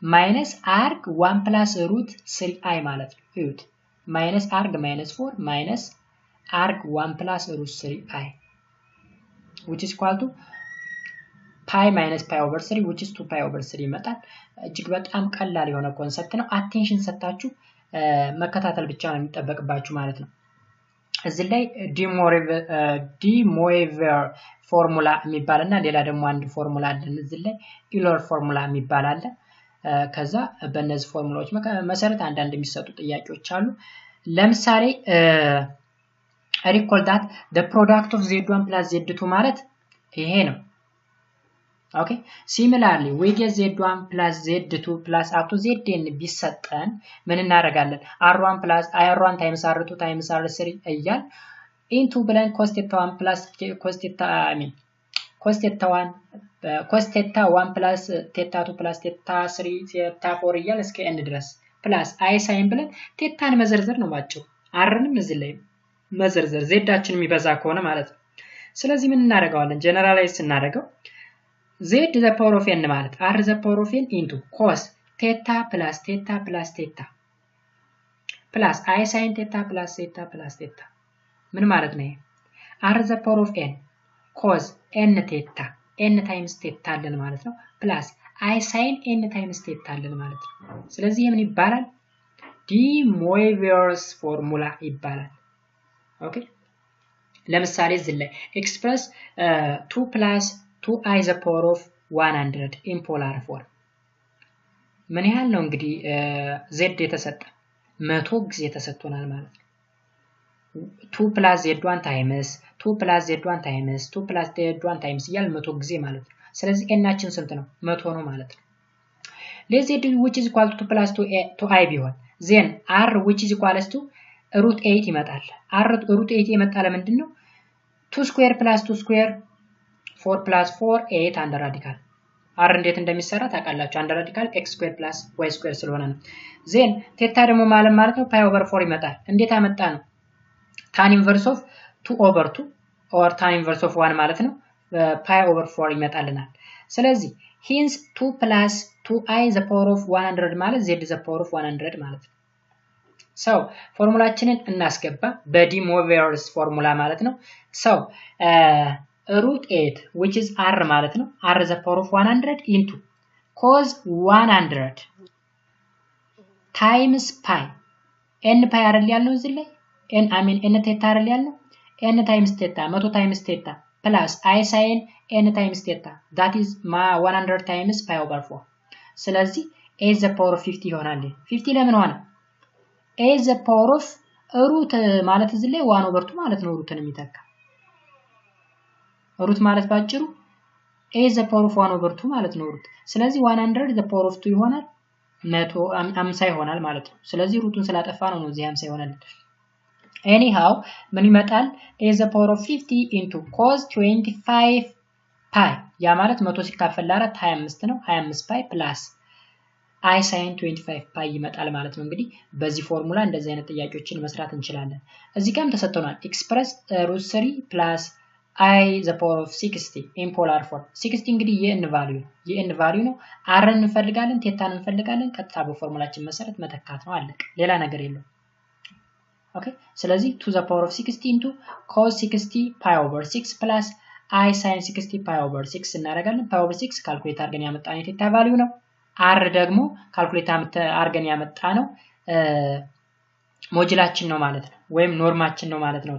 minus arg 1 plus root 3i ማለት ነው እዩት minus arg -4 minus arg 1 plus root 3 I which is equal to pi minus pi over 3 which is 2 pi over 3 ይመጣል። እጅግ በጣም ቀላል የሆነ ኮንሰፕት ነው። አቴንሽን ሰጣችሁ መከታተል ብቻ ነው የሚጠበቅባችሁ ማለት ነው። እዚህ ላይ ዲ ሞይቨር ፎርሙላ የሚባልና ሌላ ደግሞ አንድ ፎርሙላ አለ። እዚህ ላይ ኢለር ፎርሙላ የሚባል አለ። ከዛ በእነዚህ ፎርሙላዎች መሰረት አንዳንድ የሚሰጡ ጥያቄዎች አሉ። ለምሳሌ recall that the product of z1 plus z2 ማለት ይሄ ነው። Okay, similarly we get z1 plus z2 plus up to zn ቢሰጠን ምን እናደርጋለን? r1 plus r1 times r2 times r3 እያል into ብለን cos theta 1 plus cos theta cos theta 1 plus theta 2 plus theta 3 theta 4 እያል እስከ n ድረስ plus i sin ብለን ቴታን መዘርዘር ነው ባጭሩ። rንም እዚህ ላይ መዘርዘር zዳችን የሚበዛ ከሆነ ማለት ነው። ስለዚህ ምን እናደርጋለን? ጀነራላይዝ እናደርገው z to the power of n ማለት r to the power of n into cos theta plus theta plus theta plus i sin theta plus theta plus theta ምን ማለት ነው? r to the power of n cos n theta n times theta አለን ማለት ነው plus i sin n times theta አለን ማለት ነው። ስለዚህ ምን ይባላል? ዲ ሞይቨርስ ፎርሙላ ይባላል። ኦኬ ለምሳሌ እዚህ ላይ express 2 plus 2i the power of 100 in polar form ምን ያህል ነው እንግዲህ z የተሰጠ 100 ጊዜ ተሰጥቶናል ማለት ነው። 2 plus z1 times 2 plus z1 times 2 plus z1 times እያል 100 ጊዜ ማለት ነው። ስለዚህ n-አችን ስንት ነው? 100 ነው ማለት ነው። let z which is equal to 2 plus 2i ቢሆን then r which is equal to root 8 ይመጣል። r root 8 የመጣ ለምንድን ነው? 2 square plus 2 square 4 plus 4 8 አንድ ራዲካል r እንዴት እንደሚሰራ ታውቃላችሁ። አንድ ራዲካል x square plus y square ስለሆነ ነው። then ቴታ ደግሞ ማለት ነው pi over 4 ይመጣል። እንዴት አመጣ ነው? tan inverse of 2 over 2 or tan inverse of 1 ማለት ነው pi over 4 ይመጣልናል። ስለዚህ hence 2 plus 2i the power of 100 ማለት z the power of 100 ማለት ነው። so ፎርሙላችንን እናስገባ በዲ ሞይቨርስ ፎርሙላ ማለት ነው። so root 8 which is r ማለት ነው r the power of 100 into cos 100 times pi n pi አይደል ያለው እዚህ ላይ n theta አይደል ያለው n times theta 100 times theta plus i sin n times theta that is 100 times pi over 4 ስለዚህ a the power of 50 ይሆናል። 50 ለምን ሆነ? a the power of root ማለት እዚህ ላይ 1 over 2 ማለት ነው ሩትን የሚተካ ሩት ማለት ባጭሩ a the power of 1 over 2 ማለት ነው ሩት። ስለዚህ 100 the power of 2 ይሆናል 150 ይሆናል ማለት ነው። ስለዚህ ሩቱን ስላጠፋ ነው እዚህ 50 ይሆናል። anyhow ምን ይመጣል? a the power of 50 into cos 25 pi ያ ማለት 100 ሲካፈል ለ4 25 ነው 25 pi plus i sin 25 pi ይመጣል ማለት ነው። እንግዲህ በዚህ ፎርሙላ እንደዚህ አይነት ጥያቄዎችን መስራት እንችላለን። እዚህ ጋርም ተሰጥቶናል express root 3 plus i the power of 60 in polar form 60 እንግዲህ የn ቫልዩ ነው r እንፈልጋለን ቴታን እንፈልጋለን ቀጥታ በፎርሙላችን መሰረት መተካት ነው አለቀ ሌላ ነገር የለም። ኦኬ ስለዚህ to the power of 60 into cos 60 pi over 6 plus i sin 60 pi over 6 እናደርጋለን። pi over 6 ካልኩሌት አድርገን ያመጣነው የቴታ ቫልዩ ነው። r ደግሞ ካልኩሌት አድርገን ያመጣነው ሞጁላችን ነው ማለት ነው ወይም ኖርማችን ነው ማለት ነው።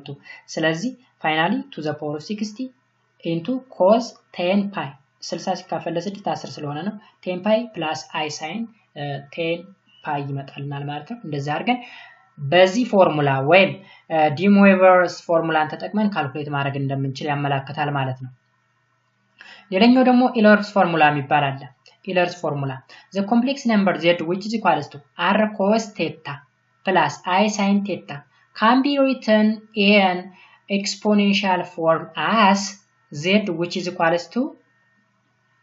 ስለዚህ finally to the power of 60 into cos 10 pi 60 ሲካፈል ለ6 10 ስለሆነ ነው 10 pi plus i sin 10 pi ይመጣልናል ማለት ነው። እንደዚህ አድርገን በዚህ ፎርሙላ ወይም ዲ ሞይቨርስ ፎርሙላን ተጠቅመን ካልኩሌት ማድረግ እንደምንችል ያመለክታል ማለት ነው። ሌላኛው ደግሞ ኢለርስ ፎርሙላ የሚባል አለ። ኢለርስ ፎርሙላ the complex number z which is equals to r cos theta plus i sin theta can be written in exponential form as z which is equals to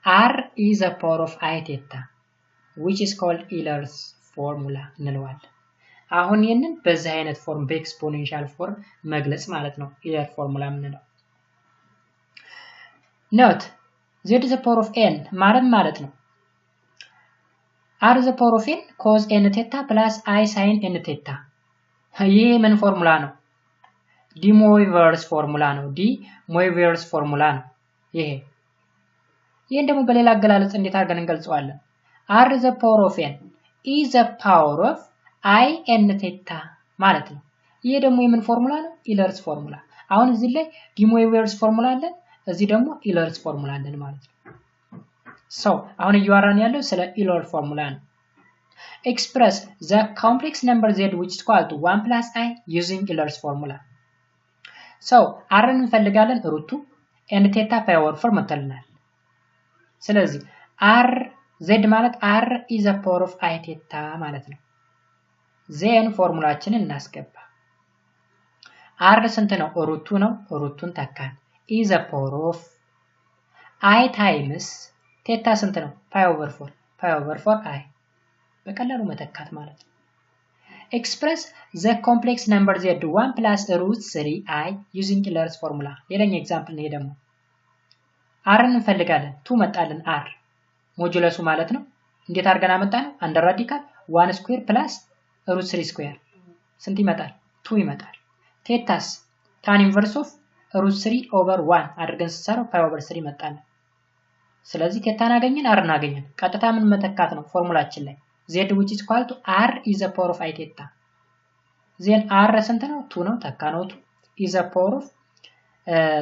r is the power of I theta which is called Euler's formula እንለዋለን። አሁን ይሄንን በዚህ አይነት ፎርም በኤክስፖኔንሻል ፎርም መግለጽ ማለት ነው ኢለር ፎርሙላ የምንለው። ኖት z to the power of n ማለት ነው r to the power of n cos n theta plus I sin n theta ይሄ ምን ፎርሙላ ነው? ዲ ሞይቨርስ ፎርሙላ ነው። ዲ ሞይቨርስ ፎርሙላ ነው ይሄ። ይሄን ደግሞ በሌላ አገላለጽ እንዴት አድርገን እንገልጸዋለን? r the power of n e the power of i n theta ማለት ነው። ይሄ ደግሞ የምን ፎርሙላ ነው? ኢለርስ ፎርሙላ። አሁን እዚህ ላይ ዲ ሞይቨርስ ፎርሙላ አለን፣ እዚህ ደግሞ ኢለርስ ፎርሙላ አለን ማለት ነው። ሶ አሁን እያወራን ያለው ስለ ኢለር ፎርሙላ ነው። express the complex number z which is equal to 1 plus I using Euler's formula. So r እንፈልጋለን ሩቱ n theta pi over 4 መተልናል። ስለዚህ r z ማለት r is the power of I theta ማለት ነው። ዜን ፎርሙላችንን እናስገባ። r ስንት ነው? ሩቱ ነው። ሩቱን ተካን። is the power of I times theta ስንት ነው? pi over 4 pi over 4 I በቀላሉ መተካት ማለት ነው። express the complex number z 1 plus root 3i using Euler's formula። ሌላኛው ኤግዛምፕል ነው። ይሄ ደግሞ r እንፈልጋለን 2 መጣልን። r ሞጁለሱ ማለት ነው። እንዴት አድርገን አመጣነው? አንደር ራዲካል 1 ስኩዌር ፕላስ root 3 ስኩዌር ስንት ይመጣል? 2 ይመጣል። ቴታስ tan inverse of root 3 over 1 አድርገን ስንሰራው pi over 3 መጣል። ስለዚህ ቴታን አገኘን፣ r እናገኘን። ቀጥታ ምን መተካት ነው ፎርሙላችን ላይ z which is equal to r is the power of I theta። ዜን r ስንት ነው? 2 ነው። ተካ ነው 2 is the power of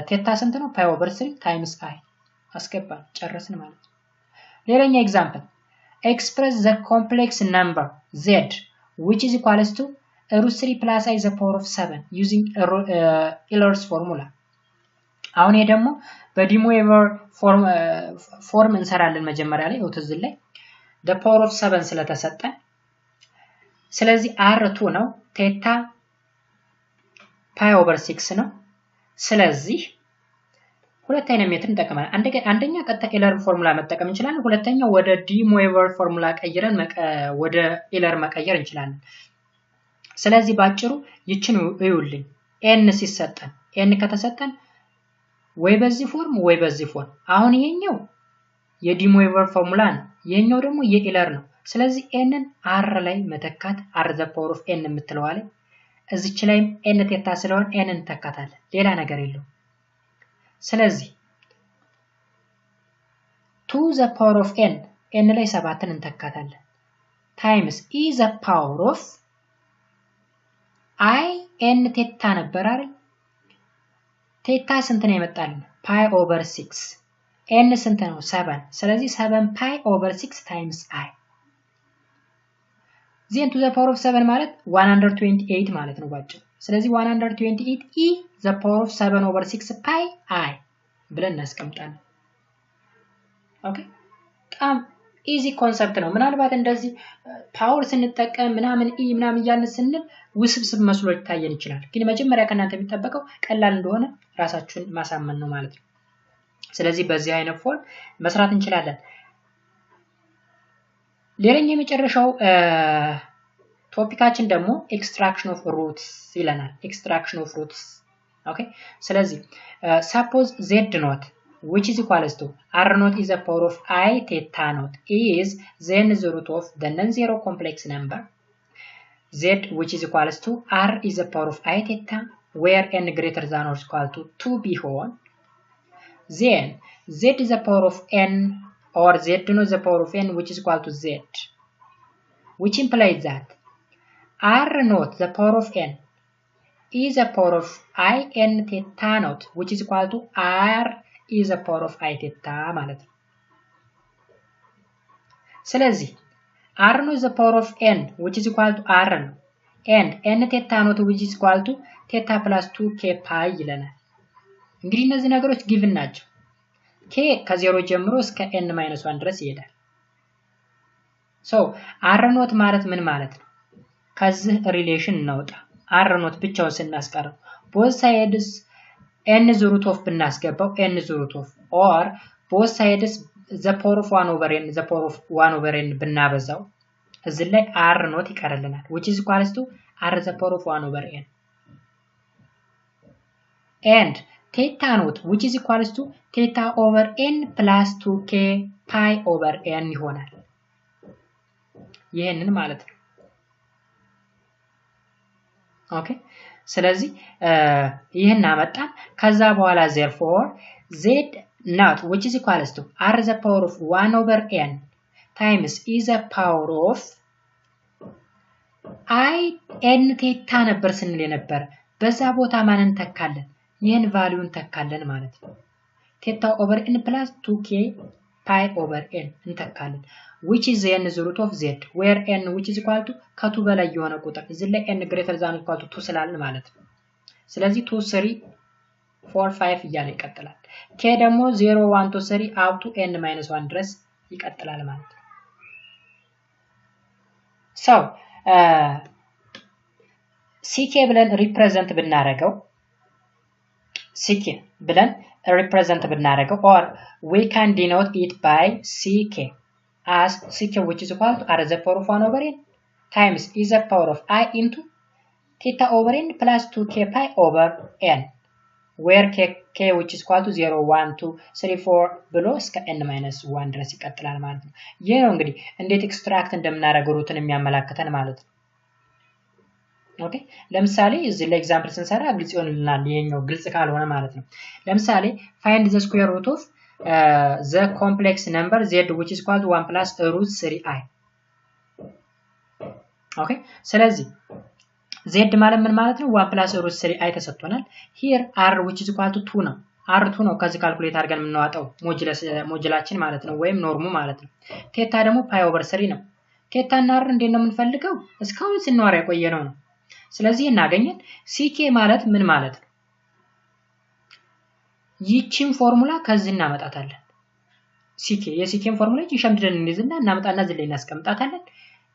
theta ስንት ነው? pi over 3 times I አስገባን፣ ጨረስን ማለት ነው። ሌላኛው ኤግዛምፕል express the complex number z which is equals to root 3 plus I is the power of 7 using Euler's formula። አሁን ይሄ ደግሞ በዲሞይቨር ፎርም እንሰራለን። መጀመሪያ ላይ ወጥዝ ላይ the power of 7 ስለተሰጠን ስለዚህ r 2 ነው፣ ቴታ pi over 6 ነው። ስለዚህ ሁለት አይነት ሜትር እንጠቀማለን። አንደኛ ቀጥታ ኤለር ፎርሙላ መጠቀም እንችላለን። ሁለተኛው ወደ ዲ ሞይቨር ፎርሙላ ቀይረን ወደ ኤለር መቀየር እንችላለን። ስለዚህ ባጭሩ ይችን እዩልኝ። n ሲሰጠን n ከተሰጠን ወይ በዚህ ፎርም ወይ በዚህ ፎርም። አሁን ይሄኛው የዲ ሞይቨር ፎርሙላ ነው፣ ይሄኛው ደግሞ የኤለር ነው። ስለዚህ n ን r ላይ መተካት r the power of n የምትለው ላይ እዚች ላይም n ቴታ ስለሆነ n እንተካታለን። ሌላ ነገር የለውም። ስለዚህ 2 the power of n ላይ 7ን እንተካታለን ታይምስ e the power of I n ቴታ ነበር አይደል? ቴታ ስንት ነው የመጣልን? pi over 6 n ስንት ነው? 7። ስለዚህ 7 pi over 6 times I then to the power of 7 ማለት 128 ማለት ነው ባጭሩ። ስለዚህ 128 e the power of 7 over 6 pi I ብለን እናስቀምጣለን። ኦኬ በጣም ኢዚ ኮንሰፕት ነው። ምናልባት እንደዚህ ፓወር ስንጠቀም ምናምን ኢ ምናምን እያልን ስንል ውስብስብ መስሎ ይታየን ይችላል። ግን መጀመሪያ ከናንተ የሚጠበቀው ቀላል እንደሆነ ራሳችሁን ማሳመን ነው ማለት ነው። ስለዚህ በዚህ አይነት ፎርም መስራት እንችላለን። ሌላኛው የመጨረሻው ቶፒካችን ደግሞ ኤክስትራክሽን ኦፍ ሩትስ ይለናል። ኤክስትራክሽን ኦፍ ሩትስ ኦኬ። ስለዚህ suppose z not which is equals to r not is the power of I theta not is then the root of the non-zero complex number z which is equals to r is the power of I theta where n greater than or equal to 2 ቢሆን then z is the power of n or z not the power of n which is equal to z which implies that r not the power of n is the power of I n theta not which is equal to r is the power of I theta ማለት ነው። ስለዚህ r ነው the power of n which is equal to r ነው and n theta not which is equal to theta plus 2k pi ይለናል። እንግዲህ እነዚህ ነገሮች ጊቭን ናቸው። k ከ0 ጀምሮ እስከ n - 1 ድረስ ይሄዳል። so r not ማለት ምን ማለት ነው? ከዚህ ሪሌሽን እናውጣ። r not ብቻውን ስናስቀረው both sides n the root of ብናስገባው n the root of or both sides the power of 1 over n the power of 1 over n ብናበዛው እዚህ ላይ r not ይቀርልናል which is equals to r the power of 1 over n and theta not which is equals to theta over n plus 2k pi over n ይሆናል። ይሄንን ማለት ነው። ኦኬ ስለዚህ ይሄን አመጣን ከዛ በኋላ therefore z not which is equals to r the power of 1 over n times e the power of I n ቴታ ነበር ስንል የነበር በዛ ቦታ ማንን ተካለን ይሄን ቫልዩን ተካለን ማለት ነው ቴታ over n plus 2k pi over n እንተካለን which is the n the root of z where n which is equal to ከቱ በላይ የሆነ ቁጥር እዚህ ላይ n greater than equal to 2 ስላልን ማለት ነው ስለዚህ 2 3 4 5 እያለ ይቀጥላል k ደግሞ 0 1 2 3 up to n minus 1 ድረስ ይቀጥላል ማለት ነው so ck ብለን represent ብናረገው ck ብለን represent ብናረገው or we can denote it by ck as ck which is equal to r the power of 1 over n times e the power of I into theta over n plus 2k pi over n where k which is equal to 0 1 2 3 4 ብሎ እስከ n minus 1 ድረስ ይቀጥላል ማለት ነው ይሄ ነው እንግዲህ እንዴት ኤክስትራክት እንደምናደርገው ሩትን የሚያመላክተን ማለት ነው ኦኬ ለምሳሌ እዚህ ላይ ኤግዛምፕል ስንሰራ ግልጽ ይሆንልናል ይሄኛው ግልጽ ካልሆነ ማለት ነው ለምሳሌ find the square root of the complex number z which is equal to 1 plus root 3i ኦኬ ስለዚህ z ማለት ምን ማለት ነው 1 plus root 3i ተሰጥቶናል here r which is equal to 2 ነው r 2 ነው ከዚህ ካልኩሌት አድርገን የምናወጣው ሞጁላችን ማለት ነው ወይም ኖርሙ ማለት ነው ቴታ ደግሞ pi over 3 ነው ቴታ እና r እንዴት ነው የምንፈልገው እስካሁን ስንዋራ የቆየነው ነው ስለዚህ እናገኘን ck ማለት ምን ማለት ነው ይቺን ፎርሙላ ከዚህ እናመጣታለን ck የckን ፎርሙላ ይሸምድደን እንይዝና እናመጣና እዚህ ላይ እናስቀምጣታለን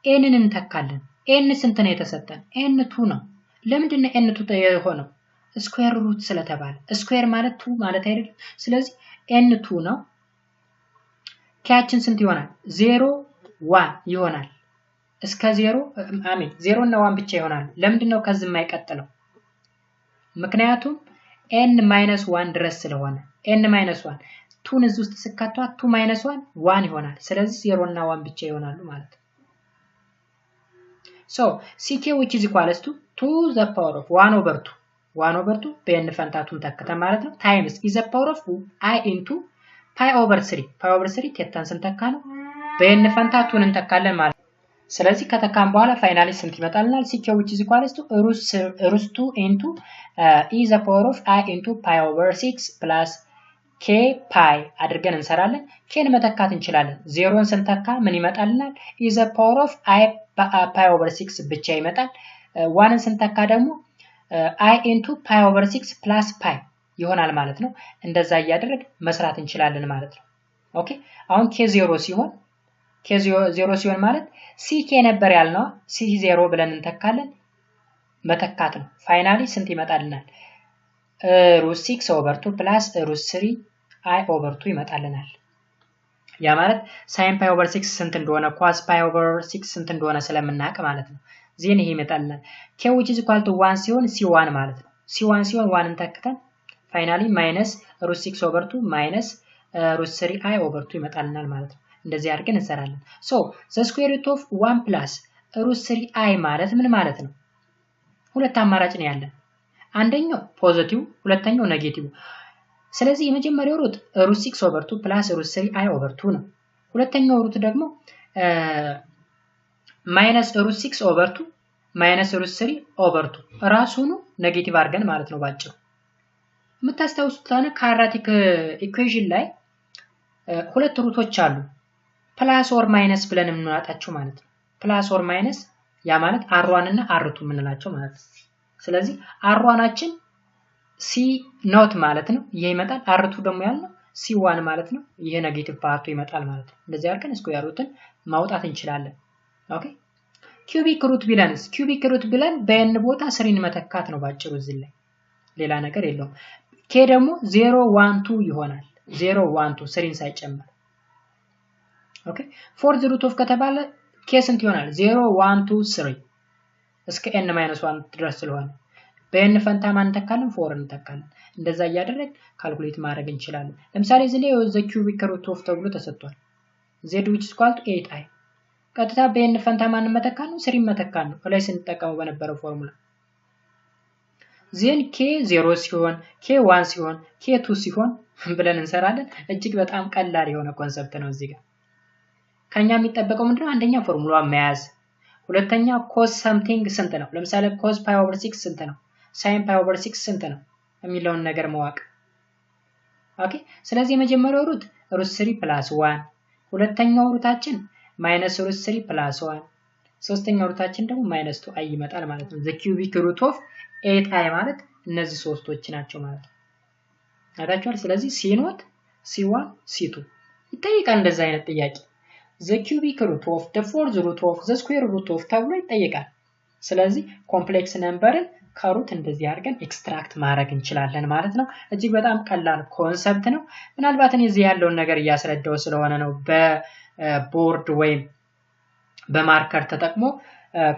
n ን እንተካለን n ስንት ነው የተሰጠን n 2 ነው ለምንድን ነው n 2 የሆነው ስኩዌር ሩት ስለተባለ ስኩዌር ማለት 2 ማለት አይደል ስለዚህ n 2 ነው ከያችን ስንት ይሆናል 0 1 ይሆናል እስከ 0 አሜን 0 እና 1 ብቻ ይሆናል ለምንድነው ከዚህ የማይቀጥለው ምክንያቱም n - 1 ድረስ ስለሆነ n - 1 2 እዚህ ውስጥ ስካቷት 2 - 1 1 ይሆናል ስለዚህ 0 እና 1 ብቻ ይሆናሉ ማለት ነው so ck which is equals to 2 the power of 1 over 2 በn ፈንታቱን ተከተ ማለት ነው times is the power of I into pi over 3 ቴታን ስንተካ ነው በn ፈንታቱን እንተካለን ማለት ስለዚህ ከተካም በኋላ ፋይናሊ ስንት ይመጣልናል ck which is equals to root 2 into e the power of I into pi over 6 plus k pi አድርገን እንሰራለን kን መተካት እንችላለን 0ን ስንተካ ምን ይመጣልናል e the power of I pi over 6 ብቻ ይመጣል 1ን ስንተካ ደግሞ I into pi over 6 plus pi ይሆናል ማለት ነው እንደዛ ያያደረግ መስራት እንችላለን ማለት ነው ኦኬ አሁን k0 ሲሆን ማለት ck ነበር ያልነው c0 ብለን እንተካለን መተካት ነው ፋይናሊ ስንት ይመጣልናል root 6 over 2 plus root 3 I over 2 ይመጣልናል ያ ማለት sin pi over 6 ስንት እንደሆነ cos pi over 6 ስንት እንደሆነ ስለምናውቅ ማለት ነው ዜን ይሄ ይመጣልናል k which is equal to 1 ሲሆን c1 ማለት ነው c1 ሲሆን 1 እንተክተን ፋይናሊ minus root 6 over 2 minus root 3i over 2 ይመጣልናል ማለት ነው እንደዚህ አድርገን እንሰራለን so the square root of 1 plus root 3i ማለት ምን ማለት ነው ሁለት አማራጭ ነው ያለን አንደኛው ፖዚቲቭ ሁለተኛው ኔጌቲቭ ስለዚህ የመጀመሪያው ሩት root 6 over 2 plus root 3i over 2 ነው ሁለተኛው ሩት ደግሞ minus root 6 over 2 minus root 3 over 2 ራሱ ነው ኔጌቲቭ አድርገን ማለት ነው ባጭሩ የምታስተውሱት ታነ ካራቲክ ኢኩዌሽን ላይ ሁለት ሩቶች አሉ ፕላስ ኦር ማይነስ ብለን የምንዋጣቸው ማለት ነው ፕላስ ኦር ማይነስ ያ ማለት r1 እና r2 የምንላቸው ማለት ነው ስለዚህ r1አችን c ኖት ማለት ነው ይሄ ይመጣል r2 ደግሞ ያልነው c1 ማለት ነው ይሄ ኔጌቲቭ ፓርቱ ይመጣል ማለት ነው እንደዚህ አድርገን ስኩዌር ሩትን ማውጣት እንችላለን ኦኬ ኪዩቢክ ሩት ብለን በn ቦታ 3ን መተካት ነው ባጭሩ እዚህ ላይ ሌላ ነገር የለውም k ደግሞ 0 1 2 ይሆናል 0 1 2 3ን ሳይጨምር ኦኬ fourth root of ከተባለ k ስንት ይሆናል 0 1 2 3 እስከ n - 1 ድረስ ስለሆነ በn ፈንታ ማን ተካለን 4 እንተካለን እንደዛ ያያደረግ ካልኩሌት ማድረግ እንችላለን ለምሳሌ እዚህ ላይ the cubic root of ተብሎ ተሰጥቷል z which is equal to 8i ቀጥታ በn ፈንታ ማን መተካን ነው 3 መተካን ነው ላይ ስንጠቀመው በነበረው ፎርሙላ ዜን k 0 ሲሆን k 1 ሲሆን k 2 ሲሆን ብለን እንሰራለን እጅግ በጣም ቀላል የሆነ ኮንሰፕት ነው እዚህ ጋር ከኛ የሚጠበቀው ምንድነው አንደኛ ፎርሙላ መያዝ ሁለተኛ cos something ስንት ነው ለምሳሌ cos pi over 6 ስንት ነው sin pi over 6 ስንት ነው የሚለውን ነገር ማወቅ ኦኬ ስለዚህ የመጀመሪያው ሩት √3 + 1 ሁለተኛው ሩታችን -√3 + 1 ሶስተኛው ሩታችን ደግሞ -2i ይመጣል ማለት ነው the cubic root of 8i ማለት እነዚህ ሶስቶች ናቸው ማለት ነው አታችኋል ስለዚህ c0 c1 c2 ይጠይቃል እንደዛ አይነት ጥያቄ the cubic root of the fourth root of the square root of ተብሎ ይጠይቃል ስለዚህ ኮምፕሌክስ ነምበርን ከሩት እንደዚህ አድርገን ኤክስትራክት ማድረግ እንችላለን ማለት ነው እጅግ በጣም ቀላል ኮንሰፕት ነው ምናልባት እዚህ ያለውን ነገር እያስረዳው ስለሆነ ነው በቦርድ ወይ በማርከር ተጠቅሞ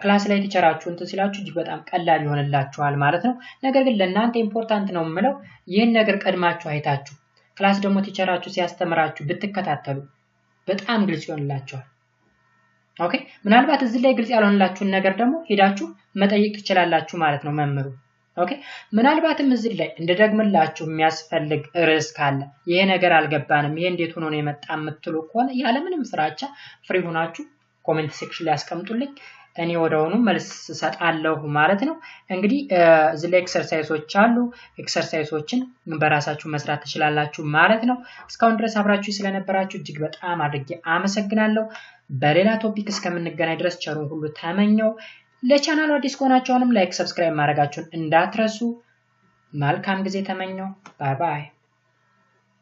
ክላስ ላይ ቲቸራችሁ እንትን ሲላችሁ እጅግ በጣም ቀላል ይሆንላችኋል ማለት ነው ነገር ግን ለእናንተ ኢምፖርታንት ነው የምለው ይሄን ነገር ቀድማችሁ አይታችሁ ክላስ ደግሞ ቲቸራችሁ ሲያስተምራችሁ ብትከታተሉ በጣም ግልጽ ይሆንላችኋል ኦኬ ምናልባት እዚህ ላይ ግልጽ ያልሆነላችሁን ነገር ደግሞ ሄዳችሁ መጠየቅ ትችላላችሁ ማለት ነው መምህሩ ኦኬ ምናልባትም እዚህ ላይ እንደደግምላችሁ የሚያስፈልግ ርዕስ ካለ ይሄ ነገር አልገባንም ይሄ እንዴት ሆኖ ነው የመጣ የምትሉ ከሆነ ያለ ምንም ፍራቻ ፍሪ ሆናችሁ ኮሜንት ሴክሽን ላይ አስቀምጡልኝ እኔ ወደውኑ መልስ ሰጣለሁ ማለት ነው እንግዲህ እዚህ ላይ ኤክሰርሳይሶች አሉ ኤክሰርሳይሶችን በራሳችሁ መስራት ትችላላችሁ ማለት ነው እስካሁን ድረስ አብራችሁ ስለነበራችሁ እጅግ በጣም አድርጌ አመሰግናለሁ በሌላ ቶፒክ እስከምንገናኝ ድረስ ቸሩን ሁሉ ተመኘው ለቻናሉ አዲስ ከሆናችሁንም ላይክ ሰብስክራይብ ማድረጋችሁን እንዳትረሱ መልካም ጊዜ ተመኘው ባይ ባይ